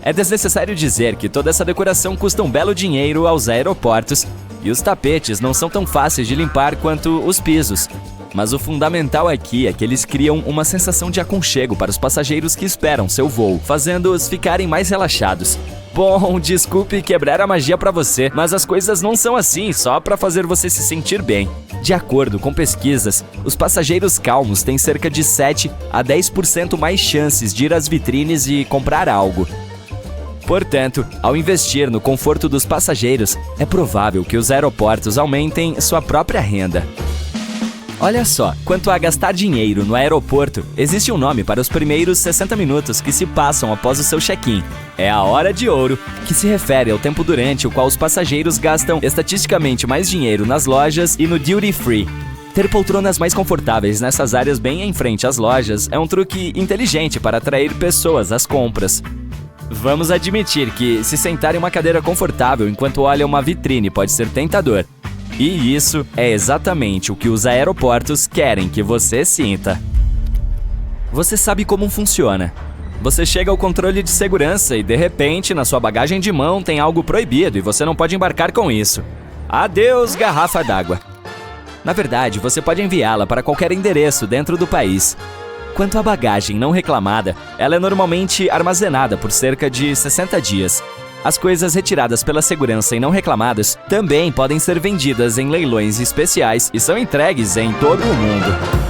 É desnecessário dizer que toda essa decoração custa um belo dinheiro aos aeroportos e os tapetes não são tão fáceis de limpar quanto os pisos. Mas o fundamental aqui é que eles criam uma sensação de aconchego para os passageiros que esperam seu voo, fazendo-os ficarem mais relaxados. Bom, desculpe quebrar a magia pra você, mas as coisas não são assim só pra fazer você se sentir bem. De acordo com pesquisas, os passageiros calmos têm cerca de 7 a 10% mais chances de ir às vitrines e comprar algo. Portanto, ao investir no conforto dos passageiros, é provável que os aeroportos aumentem sua própria renda. Olha só, quanto a gastar dinheiro no aeroporto, existe um nome para os primeiros 60 minutos que se passam após o seu check-in. É a hora de ouro, que se refere ao tempo durante o qual os passageiros gastam estatisticamente mais dinheiro nas lojas e no duty free. Ter poltronas mais confortáveis nessas áreas bem em frente às lojas é um truque inteligente para atrair pessoas às compras. Vamos admitir que se sentar em uma cadeira confortável enquanto olha uma vitrine pode ser tentador. E isso é exatamente o que os aeroportos querem que você sinta. Você sabe como funciona. Você chega ao controle de segurança e, de repente, na sua bagagem de mão tem algo proibido e você não pode embarcar com isso. Adeus, garrafa d'água. Na verdade, você pode enviá-la para qualquer endereço dentro do país. Quanto à bagagem não reclamada, ela é normalmente armazenada por cerca de 60 dias. As coisas retiradas pela segurança e não reclamadas também podem ser vendidas em leilões especiais e são entregues em todo o mundo.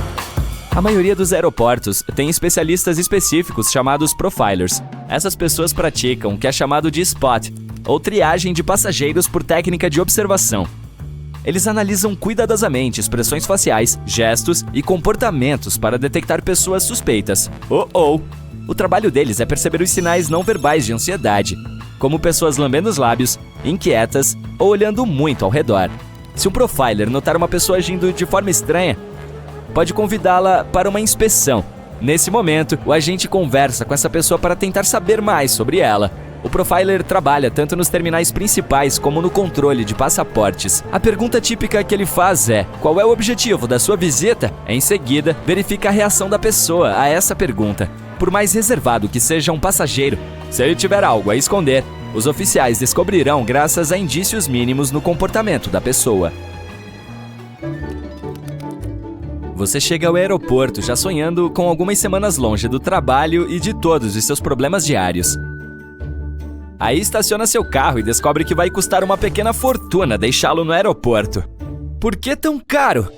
A maioria dos aeroportos tem especialistas específicos chamados profilers. Essas pessoas praticam o que é chamado de spot, ou triagem de passageiros por técnica de observação. Eles analisam cuidadosamente expressões faciais, gestos e comportamentos para detectar pessoas suspeitas. O trabalho deles é perceber os sinais não verbais de ansiedade, como pessoas lambendo os lábios, inquietas ou olhando muito ao redor. Se um profiler notar uma pessoa agindo de forma estranha, pode convidá-la para uma inspeção. Nesse momento, o agente conversa com essa pessoa para tentar saber mais sobre ela. O profiler trabalha tanto nos terminais principais como no controle de passaportes. A pergunta típica que ele faz é: qual é o objetivo da sua visita? Em seguida, verifica a reação da pessoa a essa pergunta. Por mais reservado que seja um passageiro, se ele tiver algo a esconder, os oficiais descobrirão graças a indícios mínimos no comportamento da pessoa. Você chega ao aeroporto já sonhando com algumas semanas longe do trabalho e de todos os seus problemas diários. Aí estaciona seu carro e descobre que vai custar uma pequena fortuna deixá-lo no aeroporto. Por que tão caro?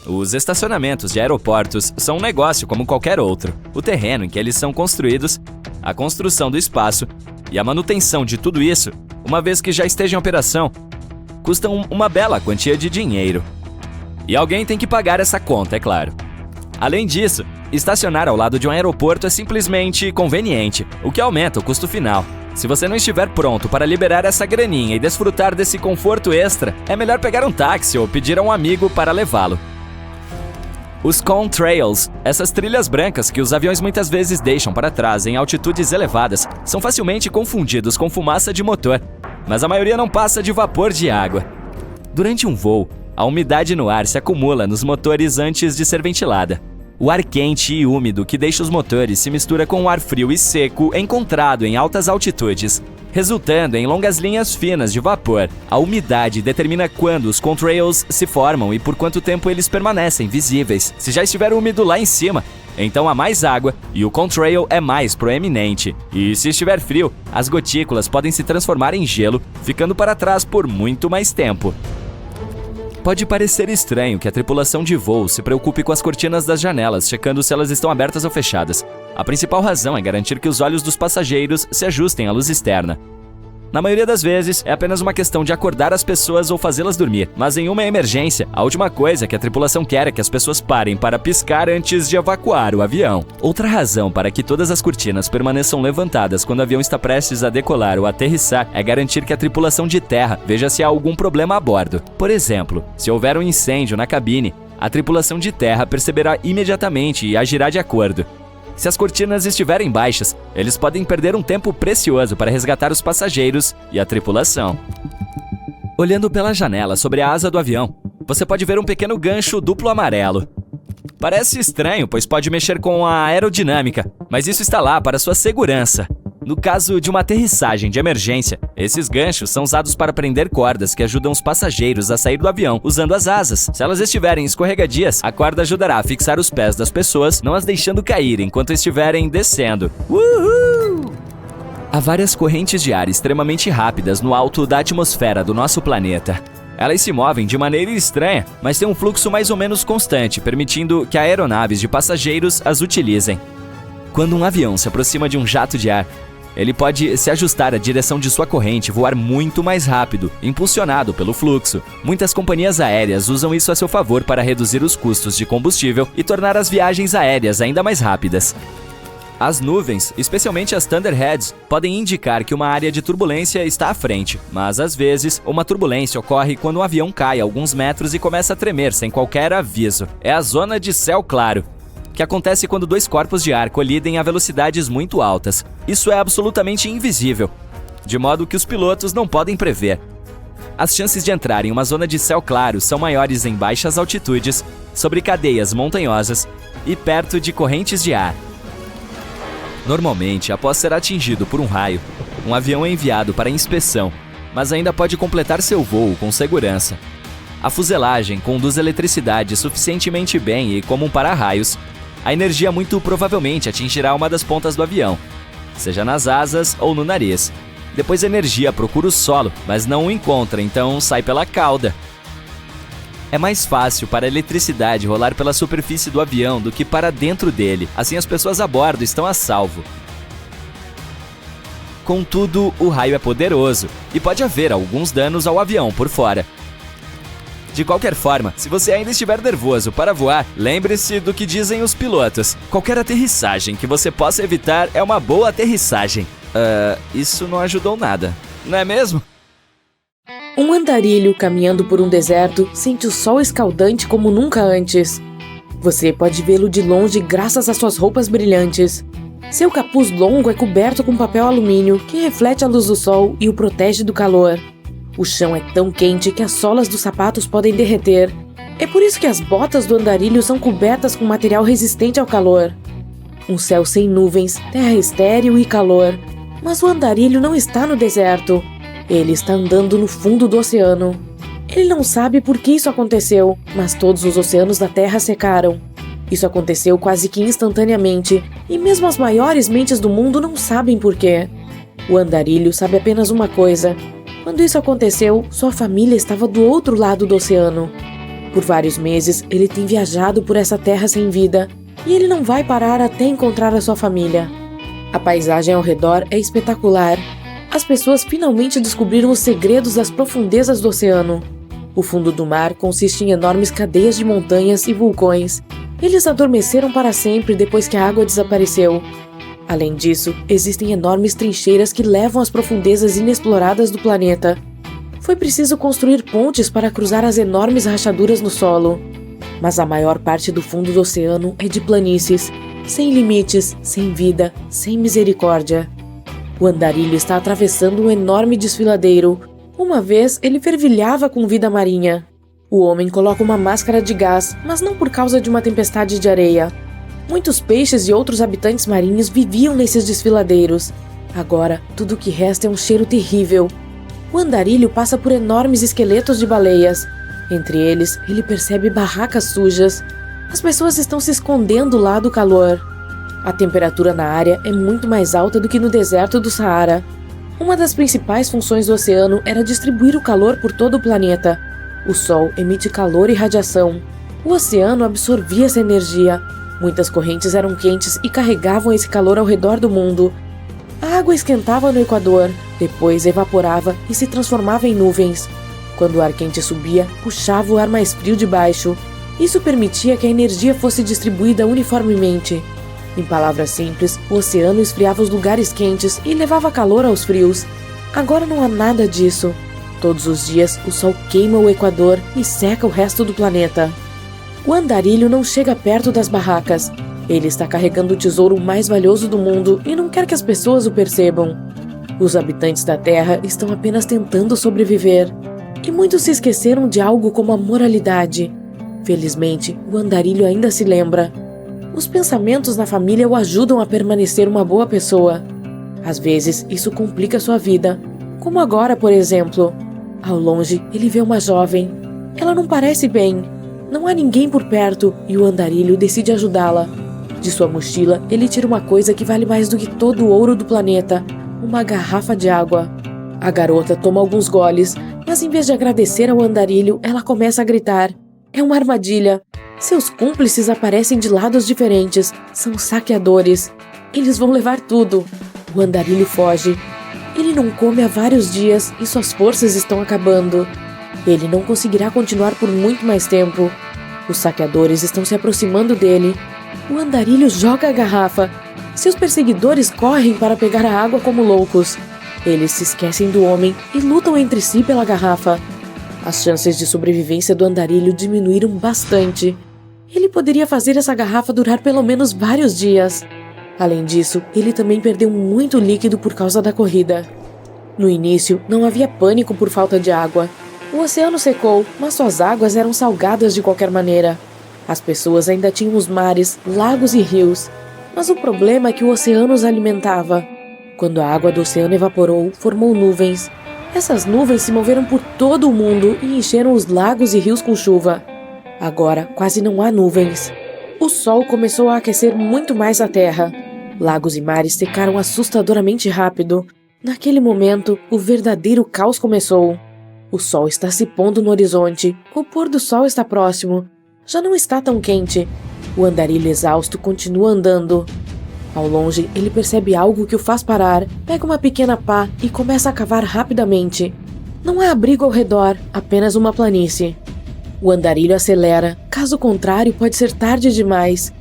Os estacionamentos de aeroportos são um negócio como qualquer outro. O terreno em que eles são construídos, a construção do espaço e a manutenção de tudo isso, uma vez que já esteja em operação, custam uma bela quantia de dinheiro. E alguém tem que pagar essa conta, é claro. Além disso, estacionar ao lado de um aeroporto é simplesmente conveniente, o que aumenta o custo final. Se você não estiver pronto para liberar essa graninha e desfrutar desse conforto extra, é melhor pegar um táxi ou pedir a um amigo para levá-lo. Os contrails, essas trilhas brancas que os aviões muitas vezes deixam para trás em altitudes elevadas, são facilmente confundidos com fumaça de motor, mas a maioria não passa de vapor de água. Durante um voo, a umidade no ar se acumula nos motores antes de ser ventilada. O ar quente e úmido que deixa os motores se mistura com o ar frio e seco encontrado em altas altitudes. resultando em longas linhas finas de vapor. A umidade determina quando os contrails se formam e por quanto tempo eles permanecem visíveis. Se já estiver úmido lá em cima, então há mais água e o contrail é mais proeminente. E se estiver frio, as gotículas podem se transformar em gelo, ficando para trás por muito mais tempo. Pode parecer estranho que a tripulação de voo se preocupe com as cortinas das janelas, checando se elas estão abertas ou fechadas. A principal razão é garantir que os olhos dos passageiros se ajustem à luz externa. Na maioria das vezes, é apenas uma questão de acordar as pessoas ou fazê-las dormir. Mas em uma emergência, a última coisa que a tripulação quer é que as pessoas parem para piscar antes de evacuar o avião. Outra razão para que todas as cortinas permaneçam levantadas quando o avião está prestes a decolar ou aterrissar é garantir que a tripulação de terra veja se há algum problema a bordo. Por exemplo, se houver um incêndio na cabine, a tripulação de terra perceberá imediatamente e agirá de acordo. Se as cortinas estiverem baixas, eles podem perder um tempo precioso para resgatar os passageiros e a tripulação. Olhando pela janela sobre a asa do avião, você pode ver um pequeno gancho duplo amarelo. Parece estranho, pois pode mexer com a aerodinâmica, mas isso está lá para sua segurança. No caso de uma aterrissagem de emergência, esses ganchos são usados para prender cordas que ajudam os passageiros a sair do avião usando as asas. Se elas estiverem escorregadias, a corda ajudará a fixar os pés das pessoas, não as deixando cair enquanto estiverem descendo. Uhul! Há várias correntes de ar extremamente rápidas no alto da atmosfera do nosso planeta. Elas se movem de maneira estranha, mas têm um fluxo mais ou menos constante, permitindo que aeronaves de passageiros as utilizem. Quando um avião se aproxima de um jato de ar, ele pode se ajustar à direção de sua corrente e voar muito mais rápido, impulsionado pelo fluxo. Muitas companhias aéreas usam isso a seu favor para reduzir os custos de combustível e tornar as viagens aéreas ainda mais rápidas. As nuvens, especialmente as thunderheads, podem indicar que uma área de turbulência está à frente, mas às vezes uma turbulência ocorre quando um avião cai alguns metros e começa a tremer sem qualquer aviso. É a zona de céu claro, que acontece quando dois corpos de ar colidem a velocidades muito altas. Isso é absolutamente invisível, de modo que os pilotos não podem prever. As chances de entrar em uma zona de céu claro são maiores em baixas altitudes, sobre cadeias montanhosas e perto de correntes de ar. Normalmente, após ser atingido por um raio, um avião é enviado para inspeção, mas ainda pode completar seu voo com segurança. A fuselagem conduz eletricidade suficientemente bem e, como um para-raios, a energia muito provavelmente atingirá uma das pontas do avião, seja nas asas ou no nariz. Depois a energia procura o solo, mas não o encontra, então sai pela cauda. É mais fácil para a eletricidade rolar pela superfície do avião do que para dentro dele, assim as pessoas a bordo estão a salvo. Contudo, o raio é poderoso e pode haver alguns danos ao avião por fora. De qualquer forma, se você ainda estiver nervoso para voar, lembre-se do que dizem os pilotos. Qualquer aterrissagem que você possa evitar é uma boa aterrissagem. Isso não ajudou nada, não é mesmo? Um andarilho caminhando por um deserto sente o sol escaldante como nunca antes. Você pode vê-lo de longe graças às suas roupas brilhantes. Seu capuz longo é coberto com papel alumínio que reflete a luz do sol e o protege do calor. O chão é tão quente que as solas dos sapatos podem derreter. É por isso que as botas do andarilho são cobertas com material resistente ao calor. Um céu sem nuvens, terra estéril e calor. Mas o andarilho não está no deserto. Ele está andando no fundo do oceano. Ele não sabe por que isso aconteceu, mas todos os oceanos da Terra secaram. Isso aconteceu quase que instantaneamente, e mesmo as maiores mentes do mundo não sabem por quê. O andarilho sabe apenas uma coisa. Quando isso aconteceu, sua família estava do outro lado do oceano. Por vários meses, ele tem viajado por essa terra sem vida, e ele não vai parar até encontrar a sua família. A paisagem ao redor é espetacular. As pessoas finalmente descobriram os segredos das profundezas do oceano. O fundo do mar consiste em enormes cadeias de montanhas e vulcões. Eles adormeceram para sempre depois que a água desapareceu. Além disso, existem enormes trincheiras que levam às profundezas inexploradas do planeta. Foi preciso construir pontes para cruzar as enormes rachaduras no solo. Mas a maior parte do fundo do oceano é de planícies, sem limites, sem vida, sem misericórdia. O andarilho está atravessando um enorme desfiladeiro. Uma vez, ele fervilhava com vida marinha. O homem coloca uma máscara de gás, mas não por causa de uma tempestade de areia. Muitos peixes e outros habitantes marinhos viviam nesses desfiladeiros. Agora, tudo o que resta é um cheiro terrível. O andarilho passa por enormes esqueletos de baleias. Entre eles, ele percebe barracas sujas. As pessoas estão se escondendo lá do calor. A temperatura na área é muito mais alta do que no deserto do Saara. Uma das principais funções do oceano era distribuir o calor por todo o planeta. O Sol emite calor e radiação. O oceano absorvia essa energia. Muitas correntes eram quentes e carregavam esse calor ao redor do mundo. A água esquentava no Equador, depois evaporava e se transformava em nuvens. Quando o ar quente subia, puxava o ar mais frio de baixo. Isso permitia que a energia fosse distribuída uniformemente. Em palavras simples, o oceano esfriava os lugares quentes e levava calor aos frios. Agora não há nada disso. Todos os dias, o sol queima o Equador e seca o resto do planeta. O andarilho não chega perto das barracas. Ele está carregando o tesouro mais valioso do mundo e não quer que as pessoas o percebam. Os habitantes da Terra estão apenas tentando sobreviver. E muitos se esqueceram de algo como a moralidade. Felizmente, o andarilho ainda se lembra. Os pensamentos na família o ajudam a permanecer uma boa pessoa. Às vezes, isso complica sua vida. Como agora, por exemplo. Ao longe, ele vê uma jovem. Ela não parece bem. Não há ninguém por perto e o andarilho decide ajudá-la. De sua mochila, ele tira uma coisa que vale mais do que todo o ouro do planeta. Uma garrafa de água. A garota toma alguns goles, mas em vez de agradecer ao andarilho, ela começa a gritar. É uma armadilha. Seus cúmplices aparecem de lados diferentes. São saqueadores. Eles vão levar tudo. O andarilho foge. Ele não come há vários dias e suas forças estão acabando. Ele não conseguirá continuar por muito mais tempo. Os saqueadores estão se aproximando dele. O andarilho joga a garrafa. Seus perseguidores correm para pegar a água como loucos. Eles se esquecem do homem e lutam entre si pela garrafa. As chances de sobrevivência do andarilho diminuíram bastante. Ele poderia fazer essa garrafa durar pelo menos vários dias. Além disso, ele também perdeu muito líquido por causa da corrida. No início, não havia pânico por falta de água. O oceano secou, mas suas águas eram salgadas de qualquer maneira. As pessoas ainda tinham os mares, lagos e rios. Mas o problema é que o oceano os alimentava. Quando a água do oceano evaporou, formou nuvens. Essas nuvens se moveram por todo o mundo e encheram os lagos e rios com chuva. Agora, quase não há nuvens. O sol começou a aquecer muito mais a terra. Lagos e mares secaram assustadoramente rápido. Naquele momento, o verdadeiro caos começou. O sol está se pondo no horizonte. O pôr do sol está próximo. Já não está tão quente. O andarilho exausto continua andando. Ao longe, ele percebe algo que o faz parar, pega uma pequena pá e começa a cavar rapidamente. Não há abrigo ao redor, apenas uma planície. O andarilho acelera, caso contrário pode ser tarde demais.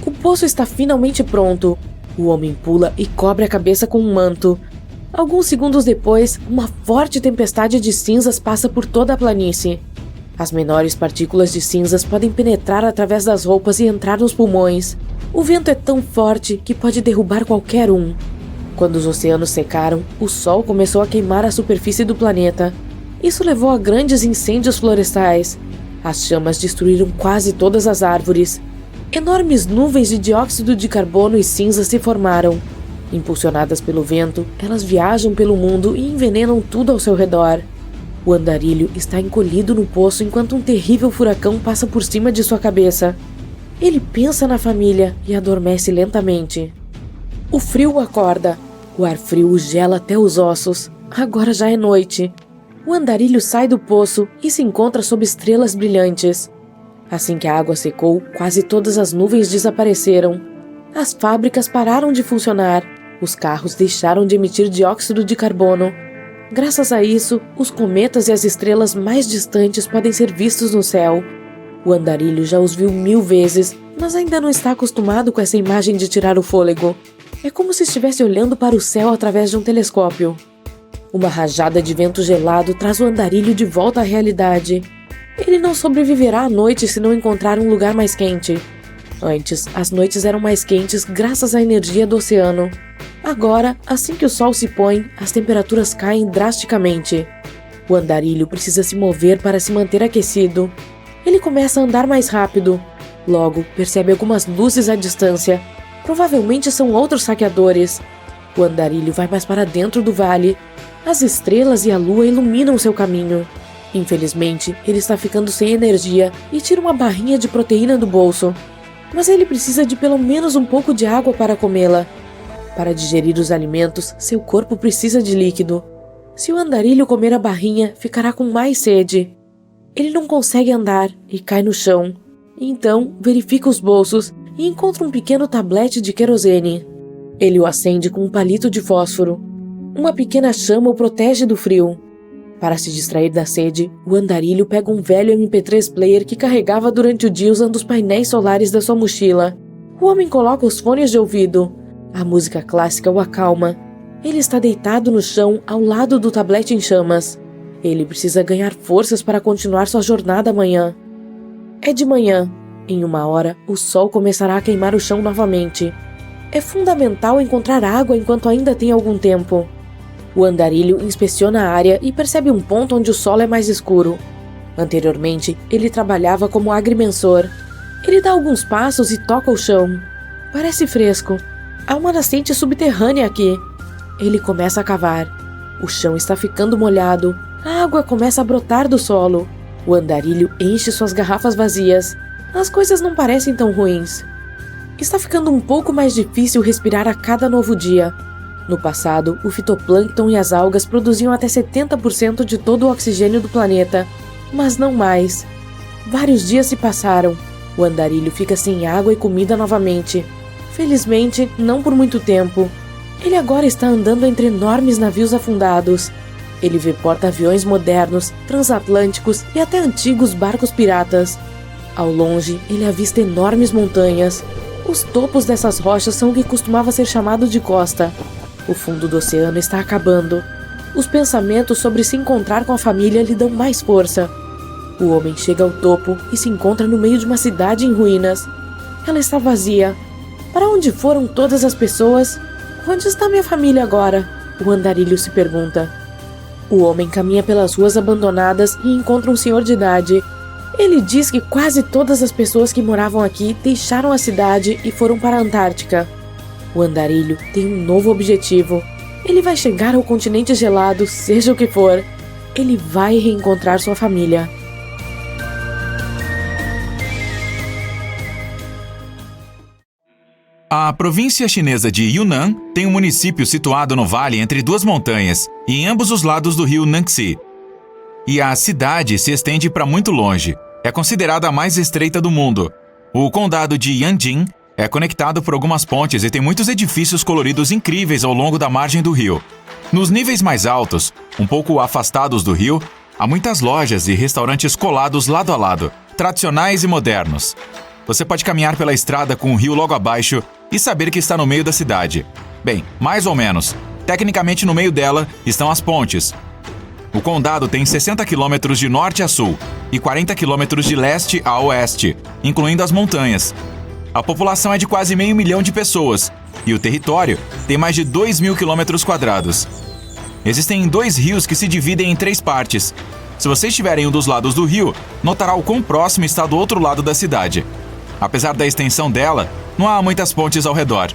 O poço está finalmente pronto. O homem pula e cobre a cabeça com um manto. Alguns segundos depois, uma forte tempestade de cinzas passa por toda a planície. As menores partículas de cinzas podem penetrar através das roupas e entrar nos pulmões. O vento é tão forte que pode derrubar qualquer um. Quando os oceanos secaram, o sol começou a queimar a superfície do planeta. Isso levou a grandes incêndios florestais. As chamas destruíram quase todas as árvores. Enormes nuvens de dióxido de carbono e cinza se formaram. Impulsionadas pelo vento, elas viajam pelo mundo e envenenam tudo ao seu redor. O andarilho está encolhido no poço enquanto um terrível furacão passa por cima de sua cabeça. Ele pensa na família e adormece lentamente. O frio o acorda. O ar frio o gela até os ossos. Agora já é noite. O andarilho sai do poço e se encontra sob estrelas brilhantes. Assim que a água secou, quase todas as nuvens desapareceram. As fábricas pararam de funcionar. Os carros deixaram de emitir dióxido de carbono. Graças a isso, os cometas e as estrelas mais distantes podem ser vistos no céu. O andarilho já os viu 1000 vezes, mas ainda não está acostumado com essa imagem de tirar o fôlego. É como se estivesse olhando para o céu através de um telescópio. Uma rajada de vento gelado traz o andarilho de volta à realidade. Ele não sobreviverá à noite se não encontrar um lugar mais quente. Antes, as noites eram mais quentes graças à energia do oceano. Agora, assim que o sol se põe, as temperaturas caem drasticamente. O andarilho precisa se mover para se manter aquecido. Ele começa a andar mais rápido. Logo, percebe algumas luzes à distância. Provavelmente são outros saqueadores. O andarilho vai mais para dentro do vale. As estrelas e a lua iluminam seu caminho. Infelizmente, ele está ficando sem energia e tira uma barrinha de proteína do bolso. Mas ele precisa de pelo menos um pouco de água para comê-la. Para digerir os alimentos, seu corpo precisa de líquido. Se o andarilho comer a barrinha, ficará com mais sede. Ele não consegue andar e cai no chão. Então, verifica os bolsos e encontra um pequeno tablete de querosene. Ele o acende com um palito de fósforo. Uma pequena chama o protege do frio. Para se distrair da sede, o andarilho pega um velho MP3 player que carregava durante o dia usando os painéis solares da sua mochila. O homem coloca os fones de ouvido. A música clássica o acalma. Ele está deitado no chão ao lado do tablete em chamas. Ele precisa ganhar forças para continuar sua jornada amanhã. É de manhã. Em 1 hora, o sol começará a queimar o chão novamente. É fundamental encontrar água enquanto ainda tem algum tempo. O andarilho inspeciona a área e percebe um ponto onde o solo é mais escuro. Anteriormente, ele trabalhava como agrimensor. Ele dá alguns passos e toca o chão. Parece fresco. Há uma nascente subterrânea aqui. Ele começa a cavar. O chão está ficando molhado. A água começa a brotar do solo. O andarilho enche suas garrafas vazias. As coisas não parecem tão ruins. Está ficando um pouco mais difícil respirar a cada novo dia. No passado, o fitoplâncton e as algas produziam até 70% de todo o oxigênio do planeta, mas não mais. Vários dias se passaram. O andarilho fica sem água e comida novamente. Felizmente, não por muito tempo. Ele agora está andando entre enormes navios afundados. Ele vê porta-aviões modernos, transatlânticos e até antigos barcos piratas. Ao longe, ele avista enormes montanhas. Os topos dessas rochas são o que costumava ser chamado de costa. O fundo do oceano está acabando. Os pensamentos sobre se encontrar com a família lhe dão mais força. O homem chega ao topo e se encontra no meio de uma cidade em ruínas. Ela está vazia. Para onde foram todas as pessoas? Onde está minha família agora? O andarilho se pergunta. O homem caminha pelas ruas abandonadas e encontra um senhor de idade. Ele diz que quase todas as pessoas que moravam aqui deixaram a cidade e foram para a Antártica. O andarilho tem um novo objetivo. Ele vai chegar ao continente gelado, seja o que for. Ele vai reencontrar sua família. A província chinesa de Yunnan tem um município situado no vale entre duas montanhas e em ambos os lados do rio Yangtze. E a cidade se estende para muito longe. É considerada a mais estreita do mundo. O condado de Yanjing é conectado por algumas pontes e tem muitos edifícios coloridos incríveis ao longo da margem do rio. Nos níveis mais altos, um pouco afastados do rio, há muitas lojas e restaurantes colados lado a lado, tradicionais e modernos. Você pode caminhar pela estrada com o rio logo abaixo e saber que está no meio da cidade. Bem, mais ou menos. Tecnicamente no meio dela estão as pontes. O condado tem 60 quilômetros de norte a sul e 40 quilômetros de leste a oeste, incluindo as montanhas. A população é de quase 500 mil de pessoas e o território tem mais de 2.000 quilômetros quadrados. Existem 2 rios que se dividem em 3 partes. Se você estiver em um dos lados do rio, notará o quão próximo está do outro lado da cidade. Apesar da extensão dela, não há muitas pontes ao redor.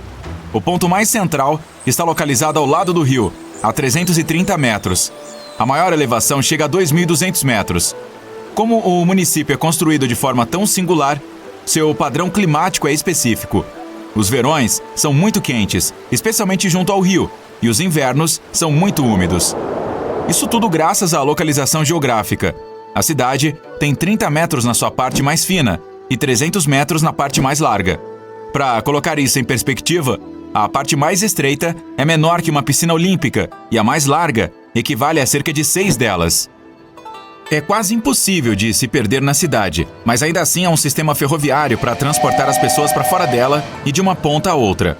O ponto mais central está localizado ao lado do rio, a 330 metros. A maior elevação chega a 2.200 metros. Como o município é construído de forma tão singular, seu padrão climático é específico. Os verões são muito quentes, especialmente junto ao rio, e os invernos são muito úmidos. Isso tudo graças à localização geográfica. A cidade tem 30 metros na sua parte mais fina e 300 metros na parte mais larga. Para colocar isso em perspectiva, a parte mais estreita é menor que uma piscina olímpica e a mais larga equivale a cerca de 6 delas. É quase impossível de se perder na cidade, mas ainda assim há um sistema ferroviário para transportar as pessoas para fora dela e de uma ponta a outra.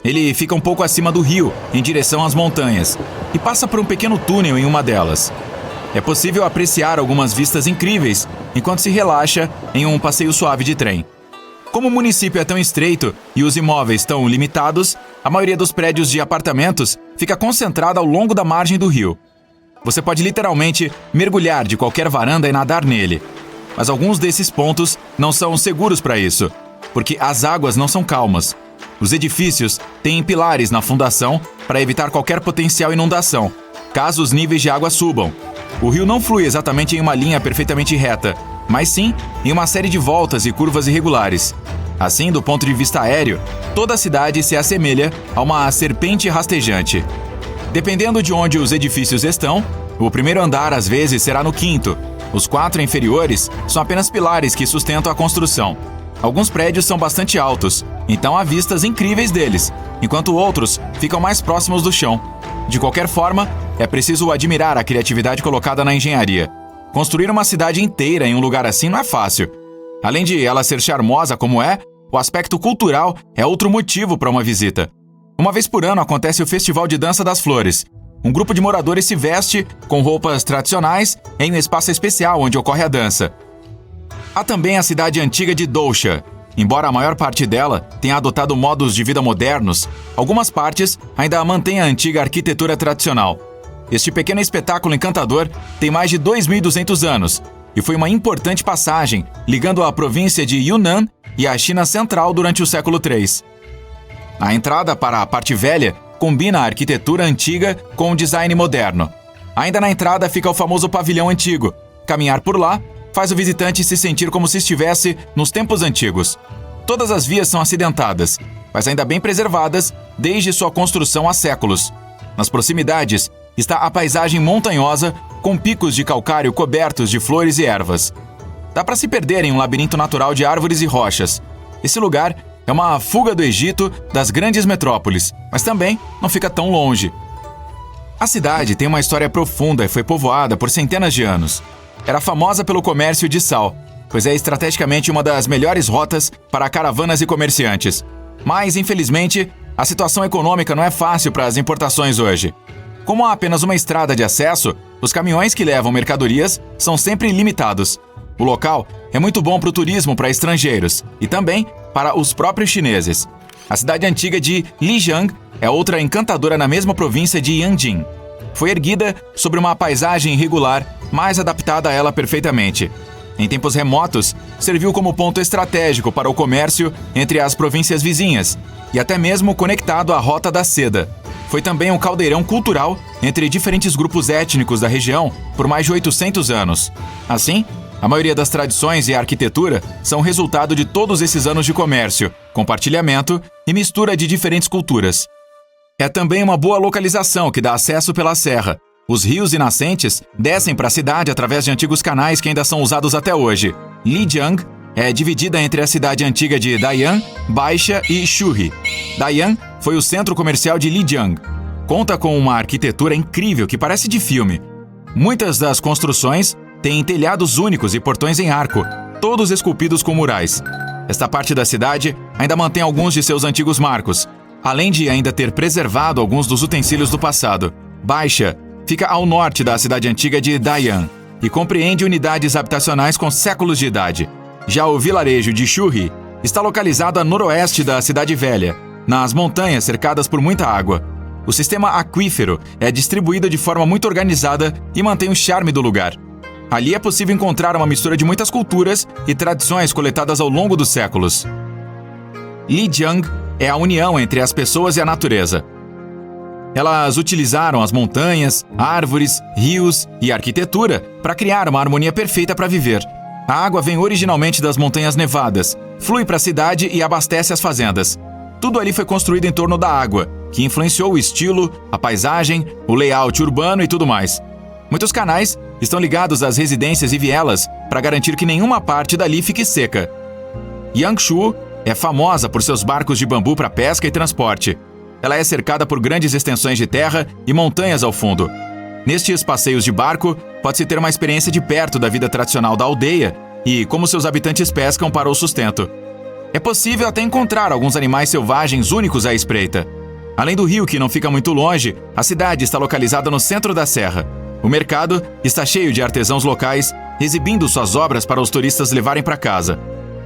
Ele fica um pouco acima do rio, em direção às montanhas, e passa por um pequeno túnel em uma delas. É possível apreciar algumas vistas incríveis enquanto se relaxa em um passeio suave de trem. Como o município é tão estreito e os imóveis tão limitados, a maioria dos prédios de apartamentos fica concentrada ao longo da margem do rio. Você pode literalmente mergulhar de qualquer varanda e nadar nele. Mas alguns desses pontos não são seguros para isso, porque as águas não são calmas Os edifícios têm pilares na fundação para evitar qualquer potencial inundação, caso os níveis de água subam. O rio não flui exatamente em uma linha perfeitamente reta, mas sim em uma série de voltas e curvas irregulares. Assim, do ponto de vista aéreo, toda a cidade se assemelha a uma serpente rastejante. Dependendo de onde os edifícios estão, o primeiro andar às vezes será no quinto. Os 4 inferiores são apenas pilares que sustentam a construção. Alguns prédios são bastante altos, então há vistas incríveis deles, enquanto outros ficam mais próximos do chão. De qualquer forma, é preciso admirar a criatividade colocada na engenharia. Construir uma cidade inteira em um lugar assim não é fácil. Além de ela ser charmosa como é, o aspecto cultural é outro motivo para uma visita. Uma vez por ano acontece o Festival de Dança das Flores. Um grupo de moradores se veste com roupas tradicionais em um espaço especial onde ocorre a dança. Há também a cidade antiga de Doucha. Embora a maior parte dela tenha adotado modos de vida modernos, algumas partes ainda mantêm a antiga arquitetura tradicional. Este pequeno espetáculo encantador tem mais de 2.200 anos e foi uma importante passagem ligando a província de Yunnan e a China Central durante o século III. A entrada para a parte velha combina a arquitetura antiga com o design moderno. Ainda na entrada fica o famoso pavilhão antigo. Caminhar por lá faz o visitante se sentir como se estivesse nos tempos antigos. Todas as vias são acidentadas, mas ainda bem preservadas desde sua construção há séculos. Nas proximidades está a paisagem montanhosa com picos de calcário cobertos de flores e ervas. Dá para se perder em um labirinto natural de árvores e rochas. Esse lugar é uma fuga do Egito das grandes metrópoles, mas também não fica tão longe. A cidade tem uma história profunda e foi povoada por centenas de anos. Era famosa pelo comércio de sal, pois é estrategicamente uma das melhores rotas para caravanas e comerciantes. Mas, infelizmente, a situação econômica não é fácil para as importações hoje. Como há apenas uma estrada de acesso, os caminhões que levam mercadorias são sempre limitados. O local é muito bom para o turismo para estrangeiros e também para os próprios chineses. A cidade antiga de Lijiang é outra encantadora na mesma província de Yanjing. Foi erguida sobre uma paisagem irregular, mas adaptada a ela perfeitamente. Em tempos remotos, serviu como ponto estratégico para o comércio entre as províncias vizinhas e até mesmo conectado à Rota da Seda. Foi também um caldeirão cultural entre diferentes grupos étnicos da região por mais de 800 anos. Assim, a maioria das tradições e a arquitetura são resultado de todos esses anos de comércio, compartilhamento e mistura de diferentes culturas. É também uma boa localização que dá acesso pela serra. Os rios e nascentes descem para a cidade através de antigos canais que ainda são usados até hoje. Lijiang é dividida entre a cidade antiga de Daiyan, Baixa e Shuhi. Daiyan foi o centro comercial de Lijiang. Conta com uma arquitetura incrível que parece de filme. Muitas das construções têm telhados únicos e portões em arco, todos esculpidos com murais. Esta parte da cidade ainda mantém alguns de seus antigos marcos, além de ainda ter preservado alguns dos utensílios do passado. Baixa fica ao norte da cidade antiga de Daiyan e compreende unidades habitacionais com séculos de idade. Já o vilarejo de Shuhi está localizado a noroeste da cidade velha, nas montanhas cercadas por muita água. O sistema aquífero é distribuído de forma muito organizada e mantém o charme do lugar. Ali é possível encontrar uma mistura de muitas culturas e tradições coletadas ao longo dos séculos. Lijiang é a união entre as pessoas e a natureza. Elas utilizaram as montanhas, árvores, rios e arquitetura para criar uma harmonia perfeita para viver. A água vem originalmente das montanhas nevadas, flui para a cidade e abastece as fazendas. Tudo ali foi construído em torno da água, que influenciou o estilo, a paisagem, o layout urbano e tudo mais. Muitos canais estão ligados às residências e vielas para garantir que nenhuma parte dali fique seca. Yangshu é famosa por seus barcos de bambu para pesca e transporte. Ela é cercada por grandes extensões de terra e montanhas ao fundo. Nestes passeios de barco, pode-se ter uma experiência de perto da vida tradicional da aldeia e como seus habitantes pescam para o sustento. É possível até encontrar alguns animais selvagens únicos à espreita. Além do rio, que não fica muito longe, a cidade está localizada no centro da serra. O mercado está cheio de artesãos locais, exibindo suas obras para os turistas levarem para casa.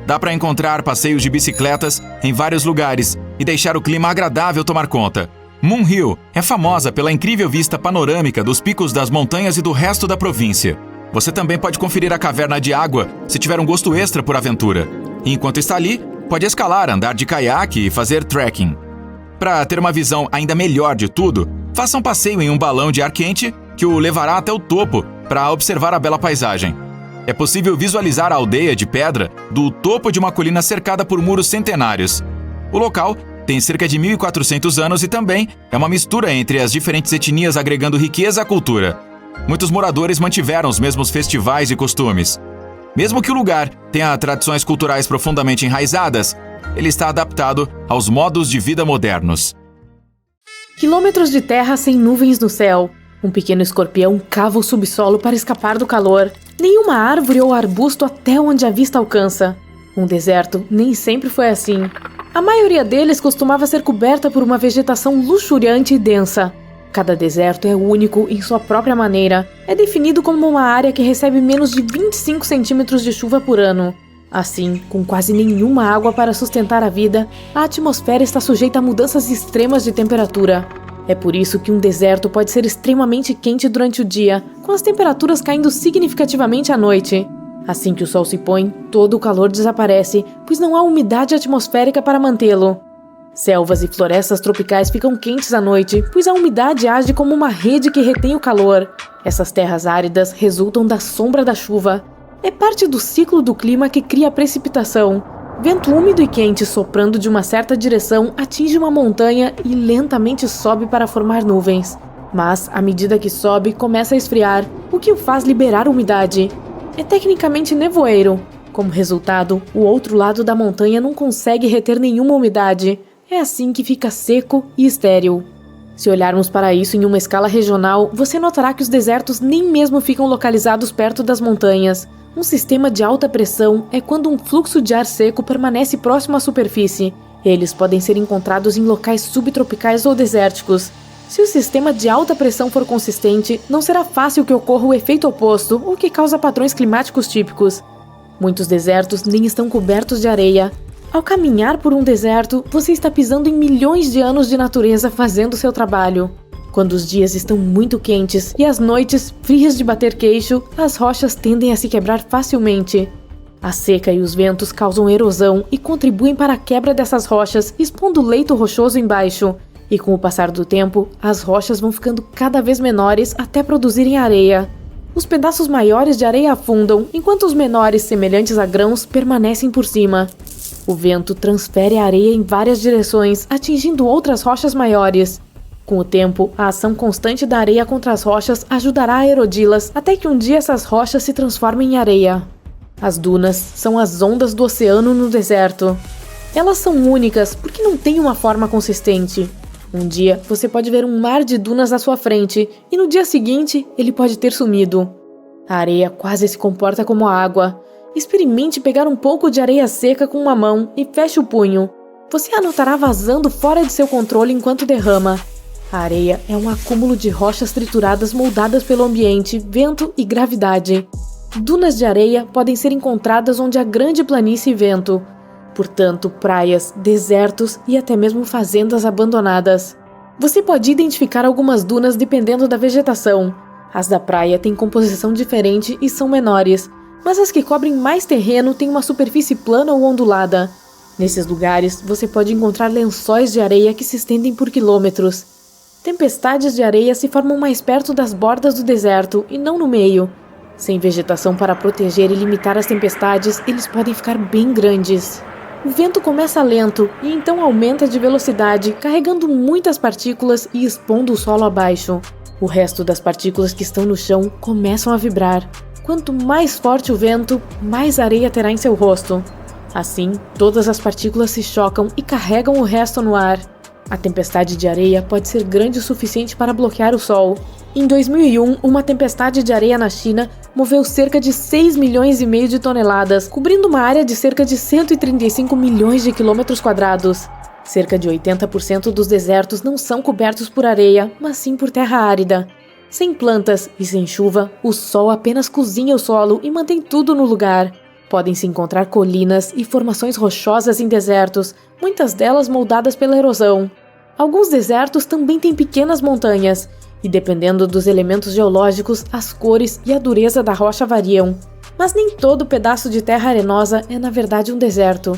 Dá para encontrar passeios de bicicletas em vários lugares e deixar o clima agradável tomar conta. Moon Hill é famosa pela incrível vista panorâmica dos picos das montanhas e do resto da província. Você também pode conferir a caverna de água se tiver um gosto extra por aventura. E enquanto está ali, pode escalar, andar de caiaque e fazer trekking. Para ter uma visão ainda melhor de tudo, faça um passeio em um balão de ar quente que o levará até o topo para observar a bela paisagem. É possível visualizar a aldeia de pedra do topo de uma colina cercada por muros centenários. O local tem cerca de 1.400 anos e também é uma mistura entre as diferentes etnias, agregando riqueza à cultura. Muitos moradores mantiveram os mesmos festivais e costumes. Mesmo que o lugar tenha tradições culturais profundamente enraizadas, ele está adaptado aos modos de vida modernos. Quilômetros de terra sem nuvens no céu. Um pequeno escorpião cava o subsolo para escapar do calor. Nenhuma árvore ou arbusto até onde a vista alcança. Um deserto nem sempre foi assim. A maioria deles costumava ser coberta por uma vegetação luxuriante e densa. Cada deserto é único em sua própria maneira. É definido como uma área que recebe menos de 25 centímetros de chuva por ano. Assim, com quase nenhuma água para sustentar a vida, a atmosfera está sujeita a mudanças extremas de temperatura. É por isso que um deserto pode ser extremamente quente durante o dia, com as temperaturas caindo significativamente à noite. Assim que o sol se põe, todo o calor desaparece, pois não há umidade atmosférica para mantê-lo. Selvas e florestas tropicais ficam quentes à noite, pois a umidade age como uma rede que retém o calor. Essas terras áridas resultam da sombra da chuva. É parte do ciclo do clima que cria a precipitação. Vento úmido e quente soprando de uma certa direção atinge uma montanha e lentamente sobe para formar nuvens. Mas, à medida que sobe, começa a esfriar, o que o faz liberar umidade. É tecnicamente nevoeiro. Como resultado, o outro lado da montanha não consegue reter nenhuma umidade. É assim que fica seco e estéril. Se olharmos para isso em uma escala regional, você notará que os desertos nem mesmo ficam localizados perto das montanhas. Um sistema de alta pressão é quando um fluxo de ar seco permanece próximo à superfície. Eles podem ser encontrados em locais subtropicais ou desérticos. Se o sistema de alta pressão for consistente, não será fácil que ocorra o efeito oposto, o que causa padrões climáticos típicos. Muitos desertos nem estão cobertos de areia. Ao caminhar por um deserto, você está pisando em milhões de anos de natureza fazendo seu trabalho. Quando os dias estão muito quentes e as noites frias de bater queixo, as rochas tendem a se quebrar facilmente. A seca e os ventos causam erosão e contribuem para a quebra dessas rochas, expondo o leito rochoso embaixo. E com o passar do tempo, as rochas vão ficando cada vez menores até produzirem areia. Os pedaços maiores de areia afundam, enquanto os menores, semelhantes a grãos, permanecem por cima. O vento transfere a areia em várias direções, atingindo outras rochas maiores. Com o tempo, a ação constante da areia contra as rochas ajudará a erodi-las, até que um dia essas rochas se transformem em areia. As dunas são as ondas do oceano no deserto. Elas são únicas porque não têm uma forma consistente. Um dia, você pode ver um mar de dunas à sua frente, e no dia seguinte, ele pode ter sumido. A areia quase se comporta como a água. Experimente pegar um pouco de areia seca com uma mão e feche o punho. Você a notará vazando fora de seu controle enquanto derrama. A areia é um acúmulo de rochas trituradas moldadas pelo ambiente, vento e gravidade. Dunas de areia podem ser encontradas onde há grande planície e vento. Portanto, praias, desertos e até mesmo fazendas abandonadas. Você pode identificar algumas dunas dependendo da vegetação. As da praia têm composição diferente e são menores, mas as que cobrem mais terreno têm uma superfície plana ou ondulada. Nesses lugares, você pode encontrar lençóis de areia que se estendem por quilômetros. Tempestades de areia se formam mais perto das bordas do deserto e não no meio. Sem vegetação para proteger e limitar as tempestades, eles podem ficar bem grandes. O vento começa lento e então aumenta de velocidade, carregando muitas partículas e expondo o solo abaixo. O resto das partículas que estão no chão começam a vibrar. Quanto mais forte o vento, mais areia terá em seu rosto. Assim, todas as partículas se chocam e carregam o resto no ar. A tempestade de areia pode ser grande o suficiente para bloquear o sol. Em 2001, uma tempestade de areia na China moveu cerca de 6,5 milhões de toneladas, cobrindo uma área de cerca de 135 milhões de quilômetros quadrados. Cerca de 80% dos desertos não são cobertos por areia, mas sim por terra árida. Sem plantas e sem chuva, o sol apenas cozinha o solo e mantém tudo no lugar. Podem-se encontrar colinas e formações rochosas em desertos, muitas delas moldadas pela erosão. Alguns desertos também têm pequenas montanhas, e dependendo dos elementos geológicos, as cores e a dureza da rocha variam. Mas nem todo pedaço de terra arenosa é na verdade um deserto.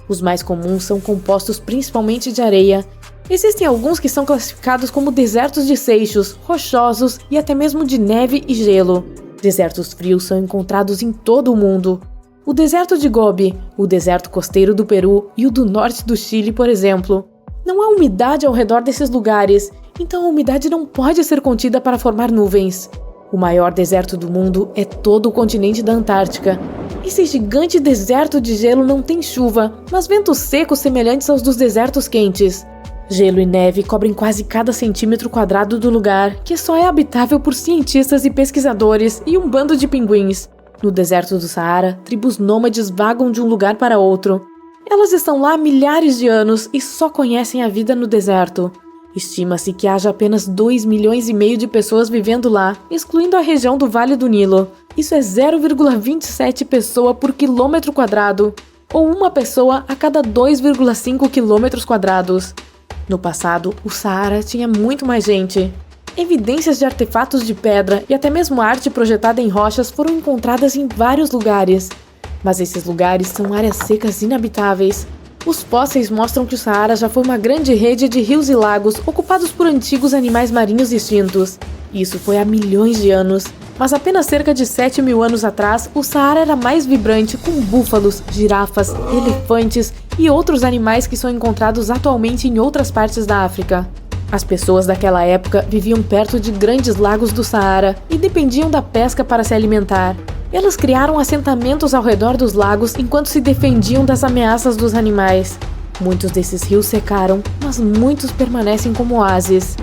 Os mais comuns são compostos principalmente de areia. Existem alguns que são classificados como desertos de seixos, rochosos e até mesmo de neve e gelo. Desertos frios são encontrados em todo o mundo. O deserto de Gobi, o deserto costeiro do Peru e o do norte do Chile, por exemplo. Não há umidade ao redor desses lugares, então a umidade não pode ser contida para formar nuvens. O maior deserto do mundo é todo o continente da Antártica. Esse gigante deserto de gelo não tem chuva, mas ventos secos semelhantes aos dos desertos quentes. Gelo e neve cobrem quase cada centímetro quadrado do lugar, que só é habitável por cientistas e pesquisadores e um bando de pinguins. No deserto do Saara, tribos nômades vagam de um lugar para outro. Elas estão lá há milhares de anos e só conhecem a vida no deserto. Estima-se que haja apenas 2,5 milhões de pessoas vivendo lá, excluindo a região do Vale do Nilo. Isso é 0,27 pessoa por quilômetro quadrado, ou uma pessoa a cada 2,5 quilômetros quadrados. No passado, o Saara tinha muito mais gente. Evidências de artefatos de pedra e até mesmo arte projetada em rochas foram encontradas em vários lugares. Mas esses lugares são áreas secas inabitáveis. Os fósseis mostram que o Saara já foi uma grande rede de rios e lagos ocupados por antigos animais marinhos extintos. Isso foi há milhões de anos, mas apenas cerca de 7 mil anos atrás, o Saara era mais vibrante com búfalos, girafas, elefantes e outros animais que são encontrados atualmente em outras partes da África. As pessoas daquela época viviam perto de grandes lagos do Saara e dependiam da pesca para se alimentar. Elas criaram assentamentos ao redor dos lagos enquanto se defendiam das ameaças dos animais. Muitos desses rios secaram, mas muitos permanecem como oásis.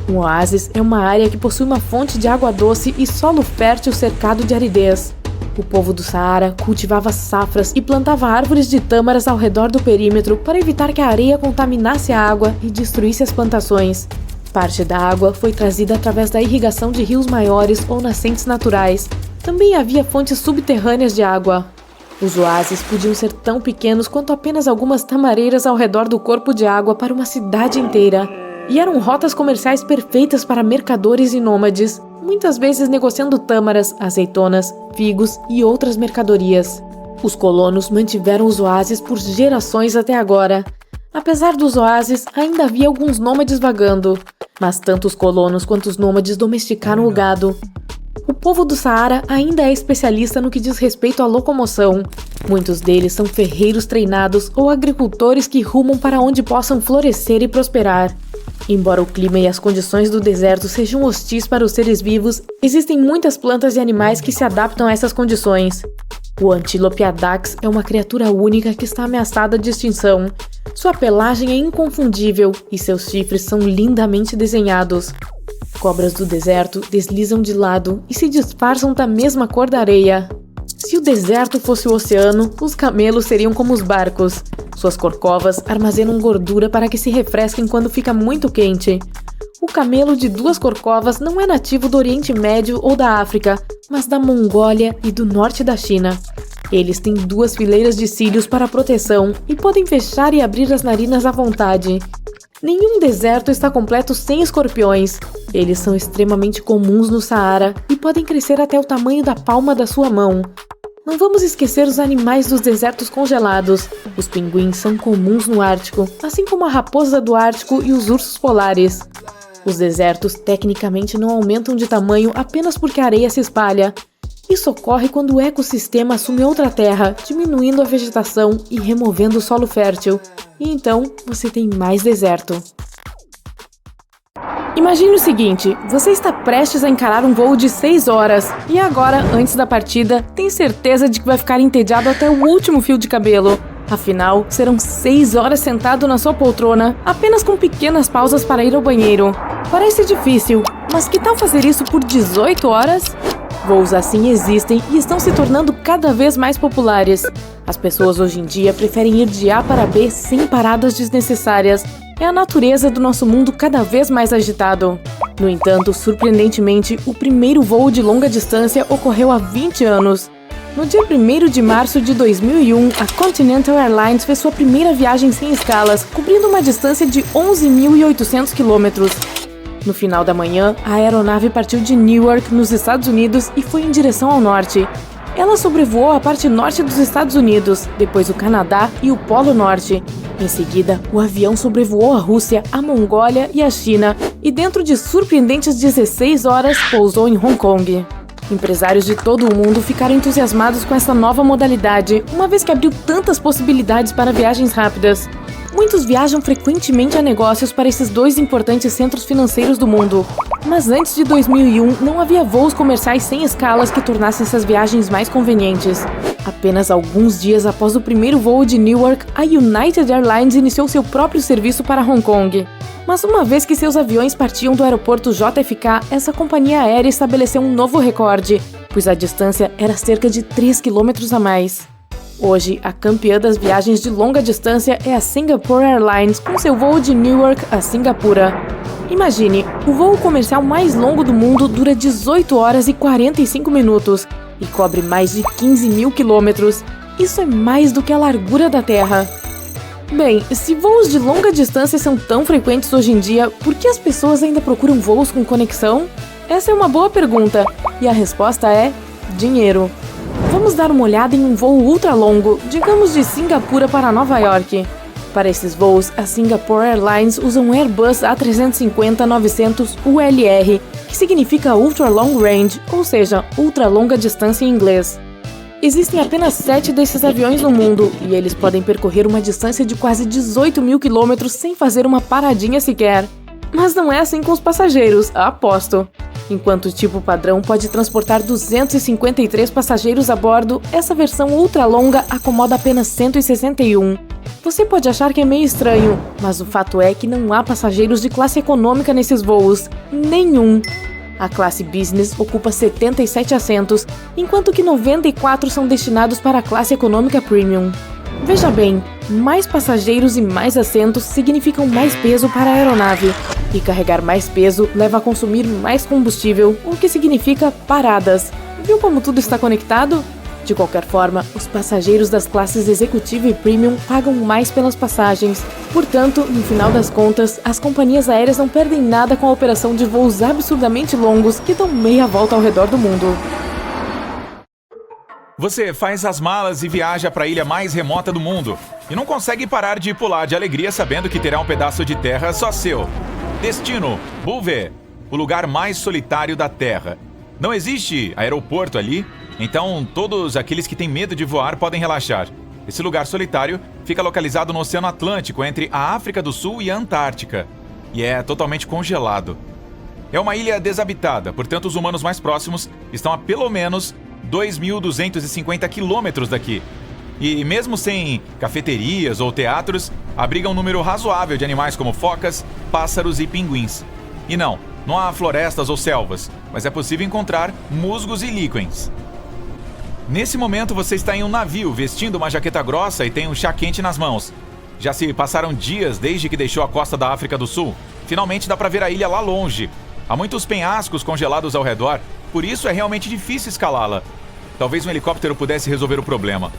Um oásis é uma área que possui uma fonte de água doce e solo fértil cercado de aridez. O povo do Saara cultivava safras e plantava árvores de tâmaras ao redor do perímetro para evitar que a areia contaminasse a água e destruísse as plantações. Parte da água foi trazida através da irrigação de rios maiores ou nascentes naturais. Também havia fontes subterrâneas de água. Os oásis podiam ser tão pequenos quanto apenas algumas tamareiras ao redor do corpo de água para uma cidade inteira. E eram rotas comerciais perfeitas para mercadores e nômades, muitas vezes negociando tâmaras, azeitonas, figos e outras mercadorias. Os colonos mantiveram os oásis por gerações até agora. Apesar dos oásis, ainda havia alguns nômades vagando, mas tanto os colonos quanto os nômades domesticaram o gado. O povo do Saara ainda é especialista no que diz respeito à locomoção. Muitos deles são ferreiros treinados ou agricultores que rumam para onde possam florescer e prosperar. Embora o clima e as condições do deserto sejam hostis para os seres vivos, existem muitas plantas e animais que se adaptam a essas condições. O Antílope adax é uma criatura única que está ameaçada de extinção. Sua pelagem é inconfundível e seus chifres são lindamente desenhados. Cobras do deserto deslizam de lado e se disfarçam da mesma cor da areia. Se o deserto fosse o oceano, os camelos seriam como os barcos. Suas corcovas armazenam gordura para que se refresquem quando fica muito quente. O camelo de 2 corcovas não é nativo do Oriente Médio ou da África, mas da Mongólia e do norte da China. Eles têm 2 fileiras de cílios para proteção e podem fechar e abrir as narinas à vontade. Nenhum deserto está completo sem escorpiões. Eles são extremamente comuns no Saara e podem crescer até o tamanho da palma da sua mão. Não vamos esquecer os animais dos desertos congelados. Os pinguins são comuns no Ártico, assim como a raposa do Ártico e os ursos polares. Os desertos tecnicamente não aumentam de tamanho apenas porque a areia se espalha. Isso ocorre quando o ecossistema assume outra terra, diminuindo a vegetação e removendo o solo fértil. E então, você tem mais deserto. Imagine o seguinte, você está prestes a encarar um voo de 6 horas e agora, antes da partida, tem certeza de que vai ficar entediado até o último fio de cabelo. Afinal, serão 6 horas sentado na sua poltrona, apenas com pequenas pausas para ir ao banheiro. Parece difícil, mas que tal fazer isso por 18 horas? Voos assim existem e estão se tornando cada vez mais populares. As pessoas hoje em dia preferem ir de A para B sem paradas desnecessárias. É a natureza do nosso mundo cada vez mais agitado. No entanto, surpreendentemente, o primeiro voo de longa distância ocorreu há 20 anos. No dia 1º de março de 2001, a Continental Airlines fez sua primeira viagem sem escalas, cobrindo uma distância de 11.800 quilômetros. No final da manhã, a aeronave partiu de Newark, nos Estados Unidos, e foi em direção ao norte. Ela sobrevoou a parte norte dos Estados Unidos, depois o Canadá e o Polo Norte. Em seguida, o avião sobrevoou a Rússia, a Mongólia e a China, e dentro de surpreendentes 16 horas pousou em Hong Kong. Empresários de todo o mundo ficaram entusiasmados com essa nova modalidade, uma vez que abriu tantas possibilidades para viagens rápidas. Muitos viajam frequentemente a negócios para esses dois importantes centros financeiros do mundo. Mas antes de 2001, não havia voos comerciais sem escalas que tornassem essas viagens mais convenientes. Apenas alguns dias após o primeiro voo de Newark, a United Airlines iniciou seu próprio serviço para Hong Kong. Mas uma vez que seus aviões partiam do aeroporto JFK, essa companhia aérea estabeleceu um novo recorde, pois a distância era cerca de 3 quilômetros a mais. Hoje, a campeã das viagens de longa distância é a Singapore Airlines, com seu voo de Newark a Singapura. Imagine, o voo comercial mais longo do mundo dura 18 horas e 45 minutos e cobre mais de 15 mil quilômetros. Isso é mais do que a largura da Terra. Bem, se voos de longa distância são tão frequentes hoje em dia, por que as pessoas ainda procuram voos com conexão? Essa é uma boa pergunta, e a resposta é dinheiro. Vamos dar uma olhada em um voo ultralongo, digamos de Singapura para Nova York. Para esses voos, a Singapore Airlines usa um Airbus A350-900 ULR, que significa Ultra Long Range, ou seja, ultra longa distância em inglês. Existem apenas 7 desses aviões no mundo, e eles podem percorrer uma distância de quase 18 mil quilômetros sem fazer uma paradinha sequer. Mas não é assim com os passageiros, aposto. Enquanto o tipo padrão pode transportar 253 passageiros a bordo, essa versão ultralonga acomoda apenas 161. Você pode achar que é meio estranho, mas o fato é que não há passageiros de classe econômica nesses voos. Nenhum. A classe Business ocupa 77 assentos, enquanto que 94 são destinados para a classe econômica Premium. Veja bem, mais passageiros e mais assentos significam mais peso para a aeronave, e carregar mais peso leva a consumir mais combustível, o que significa paradas. Viu como tudo está conectado? De qualquer forma, os passageiros das classes Executiva e Premium pagam mais pelas passagens. Portanto, no final das contas, as companhias aéreas não perdem nada com a operação de voos absurdamente longos que dão meia volta ao redor do mundo. Você faz as malas e viaja para a ilha mais remota do mundo e não consegue parar de pular de alegria sabendo que terá um pedaço de terra só seu. Destino, Bouvet, o lugar mais solitário da Terra. Não existe aeroporto ali, então todos aqueles que têm medo de voar podem relaxar. Esse lugar solitário fica localizado no Oceano Atlântico, entre a África do Sul e a Antártica, e é totalmente congelado. É uma ilha desabitada, portanto os humanos mais próximos estão a pelo menos 2.250 quilômetros daqui. E mesmo sem cafeterias ou teatros, abriga um número razoável de animais como focas, pássaros e pinguins. E não há florestas ou selvas, mas é possível encontrar musgos e líquens. Nesse momento você está em um navio, vestindo uma jaqueta grossa e tem um chá quente nas mãos. Já se passaram dias desde que deixou a costa da África do Sul. Finalmente dá para ver a ilha lá longe. Há muitos penhascos congelados ao redor, por isso é realmente difícil escalá-la. Talvez um helicóptero pudesse resolver o problema.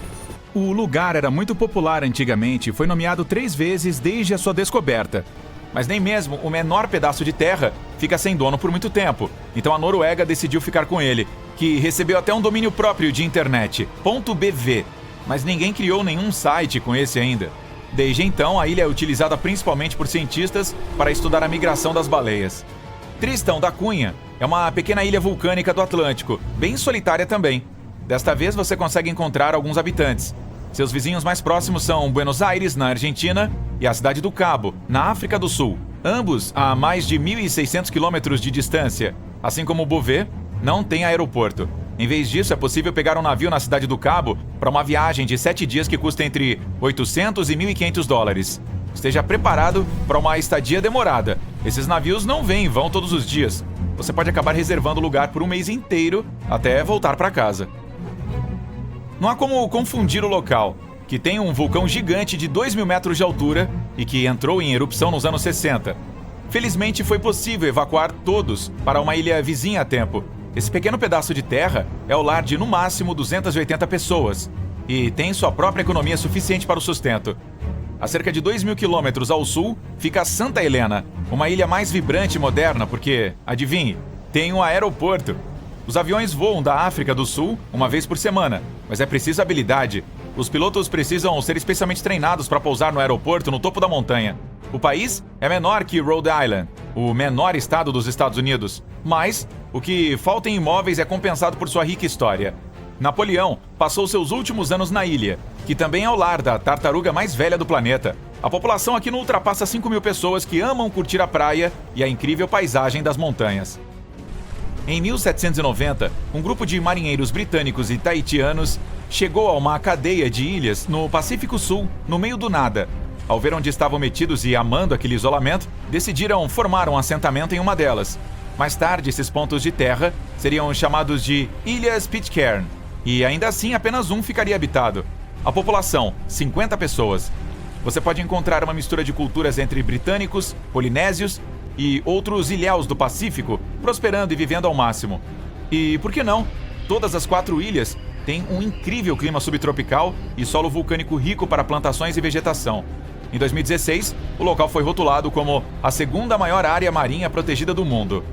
O lugar era muito popular antigamente e foi nomeado 3 vezes desde a sua descoberta. Mas nem mesmo o menor pedaço de terra fica sem dono por muito tempo. Então a Noruega decidiu ficar com ele, que recebeu até um domínio próprio de internet, .bv, mas ninguém criou nenhum site com esse ainda. Desde então, a ilha é utilizada principalmente por cientistas para estudar a migração das baleias. Tristão da Cunha é uma pequena ilha vulcânica do Atlântico, bem solitária também. Desta vez você consegue encontrar alguns habitantes. Seus vizinhos mais próximos são Buenos Aires, na Argentina, e a cidade do Cabo, na África do Sul. Ambos a mais de 1.600 quilômetros de distância. Assim como Bouvet, não tem aeroporto. Em vez disso, é possível pegar um navio na cidade do Cabo para uma viagem de 7 dias que custa entre 800 e 1.500 dólares. Esteja preparado para uma estadia demorada. Esses navios não vêm e vão todos os dias. Você pode acabar reservando lugar por um mês inteiro até voltar para casa. Não há como confundir o local, que tem um vulcão gigante de 2.000 metros de altura e que entrou em erupção nos anos 60. Felizmente foi possível evacuar todos para uma ilha vizinha a tempo. Esse pequeno pedaço de terra é o lar de no máximo 280 pessoas e tem sua própria economia suficiente para o sustento. A cerca de 2.000 quilômetros ao sul fica Santa Helena, uma ilha mais vibrante e moderna porque, adivinhe, tem um aeroporto. Os aviões voam da África do Sul uma vez por semana, mas é preciso habilidade. Os pilotos precisam ser especialmente treinados para pousar no aeroporto no topo da montanha. O país é menor que Rhode Island, o menor estado dos Estados Unidos, mas o que falta em imóveis é compensado por sua rica história. Napoleão passou seus últimos anos na ilha, que também é o lar da tartaruga mais velha do planeta. A população aqui não ultrapassa 5.000 pessoas que amam curtir a praia e a incrível paisagem das montanhas. Em 1790, um grupo de marinheiros britânicos e tahitianos chegou a uma cadeia de ilhas no Pacífico Sul, no meio do nada. Ao ver onde estavam metidos e amando aquele isolamento, decidiram formar um assentamento em uma delas. Mais tarde, esses pontos de terra seriam chamados de Ilhas Pitcairn, e ainda assim apenas um ficaria habitado. A população, 50 pessoas. Você pode encontrar uma mistura de culturas entre britânicos, polinésios e outros ilhéus do Pacífico, prosperando e vivendo ao máximo. E por que não? Todas as 4 ilhas têm um incrível clima subtropical e solo vulcânico rico para plantações e vegetação. Em 2016, o local foi rotulado como a segunda maior área marinha protegida do mundo.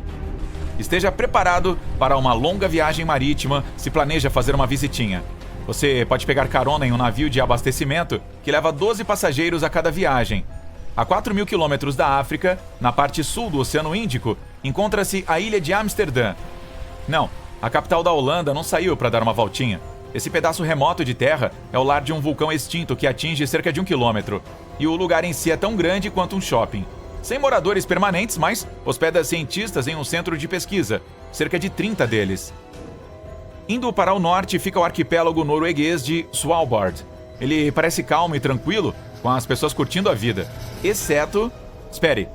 Esteja preparado para uma longa viagem marítima se planeja fazer uma visitinha. Você pode pegar carona em um navio de abastecimento que leva 12 passageiros a cada viagem. A 4.000 quilômetros da África, na parte sul do Oceano Índico, encontra-se a ilha de Amsterdã. Não, a capital da Holanda não saiu para dar uma voltinha. Esse pedaço remoto de terra é o lar de um vulcão extinto que atinge cerca de 1 quilômetro. E o lugar em si é tão grande quanto um shopping. Sem moradores permanentes, mas hospeda cientistas em um centro de pesquisa, cerca de 30 deles. Indo para o norte fica o arquipélago norueguês de Svalbard. Ele parece calmo e tranquilo, com as pessoas curtindo a vida. Exceto... Espere.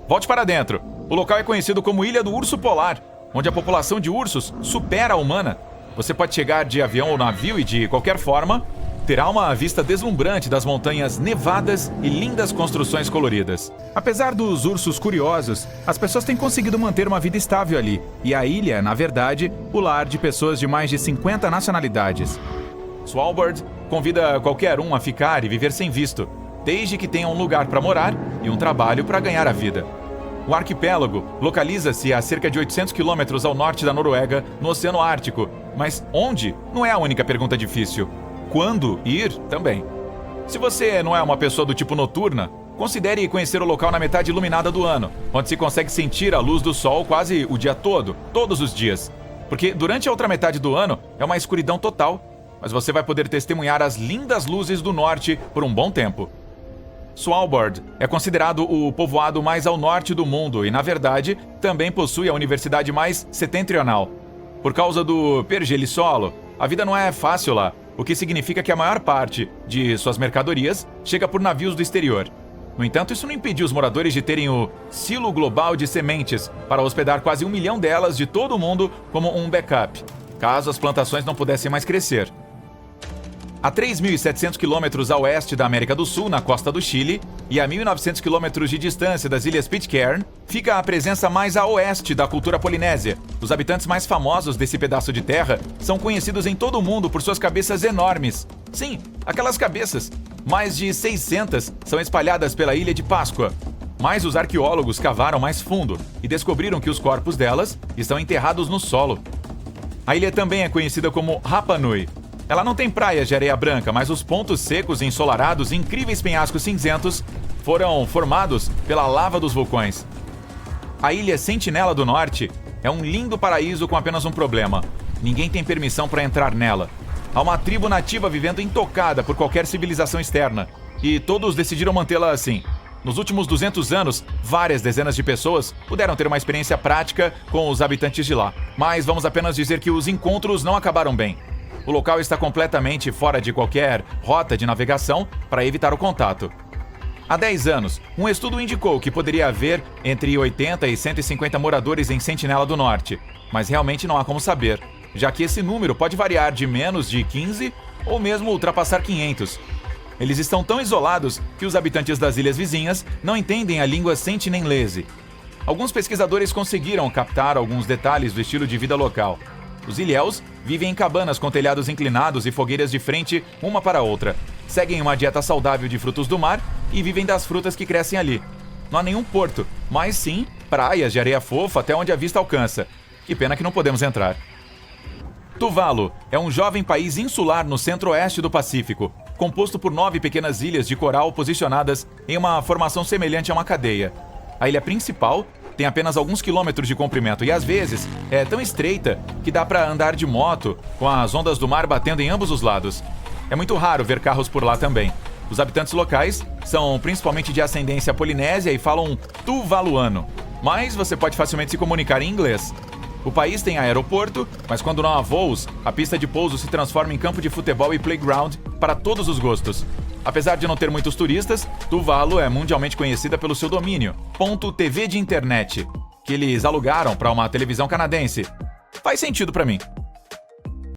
Volte para dentro. O local é conhecido como Ilha do Urso Polar, onde a população de ursos supera a humana. Você pode chegar de avião ou navio e, de qualquer forma, terá uma vista deslumbrante das montanhas nevadas e lindas construções coloridas. Apesar dos ursos curiosos, as pessoas têm conseguido manter uma vida estável ali, e a ilha é, na verdade, o lar de pessoas de mais de 50 nacionalidades. Svalbard convida qualquer um a ficar e viver sem visto, desde que tenha um lugar para morar e um trabalho para ganhar a vida. O arquipélago localiza-se a cerca de 800 quilômetros ao norte da Noruega, no Oceano Ártico. Mas onde? Não é a única pergunta difícil. Quando ir? Também. Se você não é uma pessoa do tipo noturna, considere conhecer o local na metade iluminada do ano, onde se consegue sentir a luz do sol quase o dia todo, todos os dias. Porque durante a outra metade do ano é uma escuridão total, mas você vai poder testemunhar as lindas luzes do norte por um bom tempo. Svalbard é considerado o povoado mais ao norte do mundo e, na verdade, também possui a universidade mais setentrional. Por causa do pergelisolo, a vida não é fácil lá, o que significa que a maior parte de suas mercadorias chega por navios do exterior. No entanto, isso não impediu os moradores de terem o Silo Global de Sementes para hospedar quase 1 milhão delas de todo o mundo como um backup, caso as plantações não pudessem mais crescer. A 3.700 quilômetros a oeste da América do Sul, na costa do Chile, e a 1.900 quilômetros de distância das Ilhas Pitcairn, fica a presença mais a oeste da cultura polinésia. Os habitantes mais famosos desse pedaço de terra são conhecidos em todo o mundo por suas cabeças enormes. Sim, aquelas cabeças. Mais de 600 são espalhadas pela Ilha de Páscoa. Mas os arqueólogos cavaram mais fundo e descobriram que os corpos delas estão enterrados no solo. A ilha também é conhecida como Rapa Nui. Ela não tem praias de areia branca, mas os pontos secos e ensolarados e incríveis penhascos cinzentos foram formados pela lava dos vulcões. A ilha Sentinela do Norte é um lindo paraíso com apenas um problema. Ninguém tem permissão para entrar nela. Há uma tribo nativa vivendo intocada por qualquer civilização externa, e todos decidiram mantê-la assim. Nos últimos 200 anos, várias dezenas de pessoas puderam ter uma experiência prática com os habitantes de lá. Mas vamos apenas dizer que os encontros não acabaram bem. O local está completamente fora de qualquer rota de navegação para evitar o contato. Há 10 anos, um estudo indicou que poderia haver entre 80 e 150 moradores em Sentinela do Norte, mas realmente não há como saber, já que esse número pode variar de menos de 15 ou mesmo ultrapassar 500. Eles estão tão isolados que os habitantes das ilhas vizinhas não entendem a língua sentinelese. Alguns pesquisadores conseguiram captar alguns detalhes do estilo de vida local. Os ilhéus vivem em cabanas com telhados inclinados e fogueiras de frente uma para a outra. Seguem uma dieta saudável de frutos do mar e vivem das frutas que crescem ali. Não há nenhum porto, mas sim praias de areia fofa até onde a vista alcança. Que pena que não podemos entrar. Tuvalu é um jovem país insular no centro-oeste do Pacífico, composto por 9 pequenas ilhas de coral posicionadas em uma formação semelhante a uma cadeia. A ilha principal tem apenas alguns quilômetros de comprimento e, às vezes, é tão estreita que dá para andar de moto com as ondas do mar batendo em ambos os lados. É muito raro ver carros por lá também. Os habitantes locais são principalmente de ascendência polinésia e falam tuvaluano, mas você pode facilmente se comunicar em inglês. O país tem aeroporto, mas quando não há voos, a pista de pouso se transforma em campo de futebol e playground para todos os gostos. Apesar de não ter muitos turistas, Tuvalu é mundialmente conhecida pelo seu domínio, .tv de internet, que eles alugaram para uma televisão canadense. Faz sentido para mim.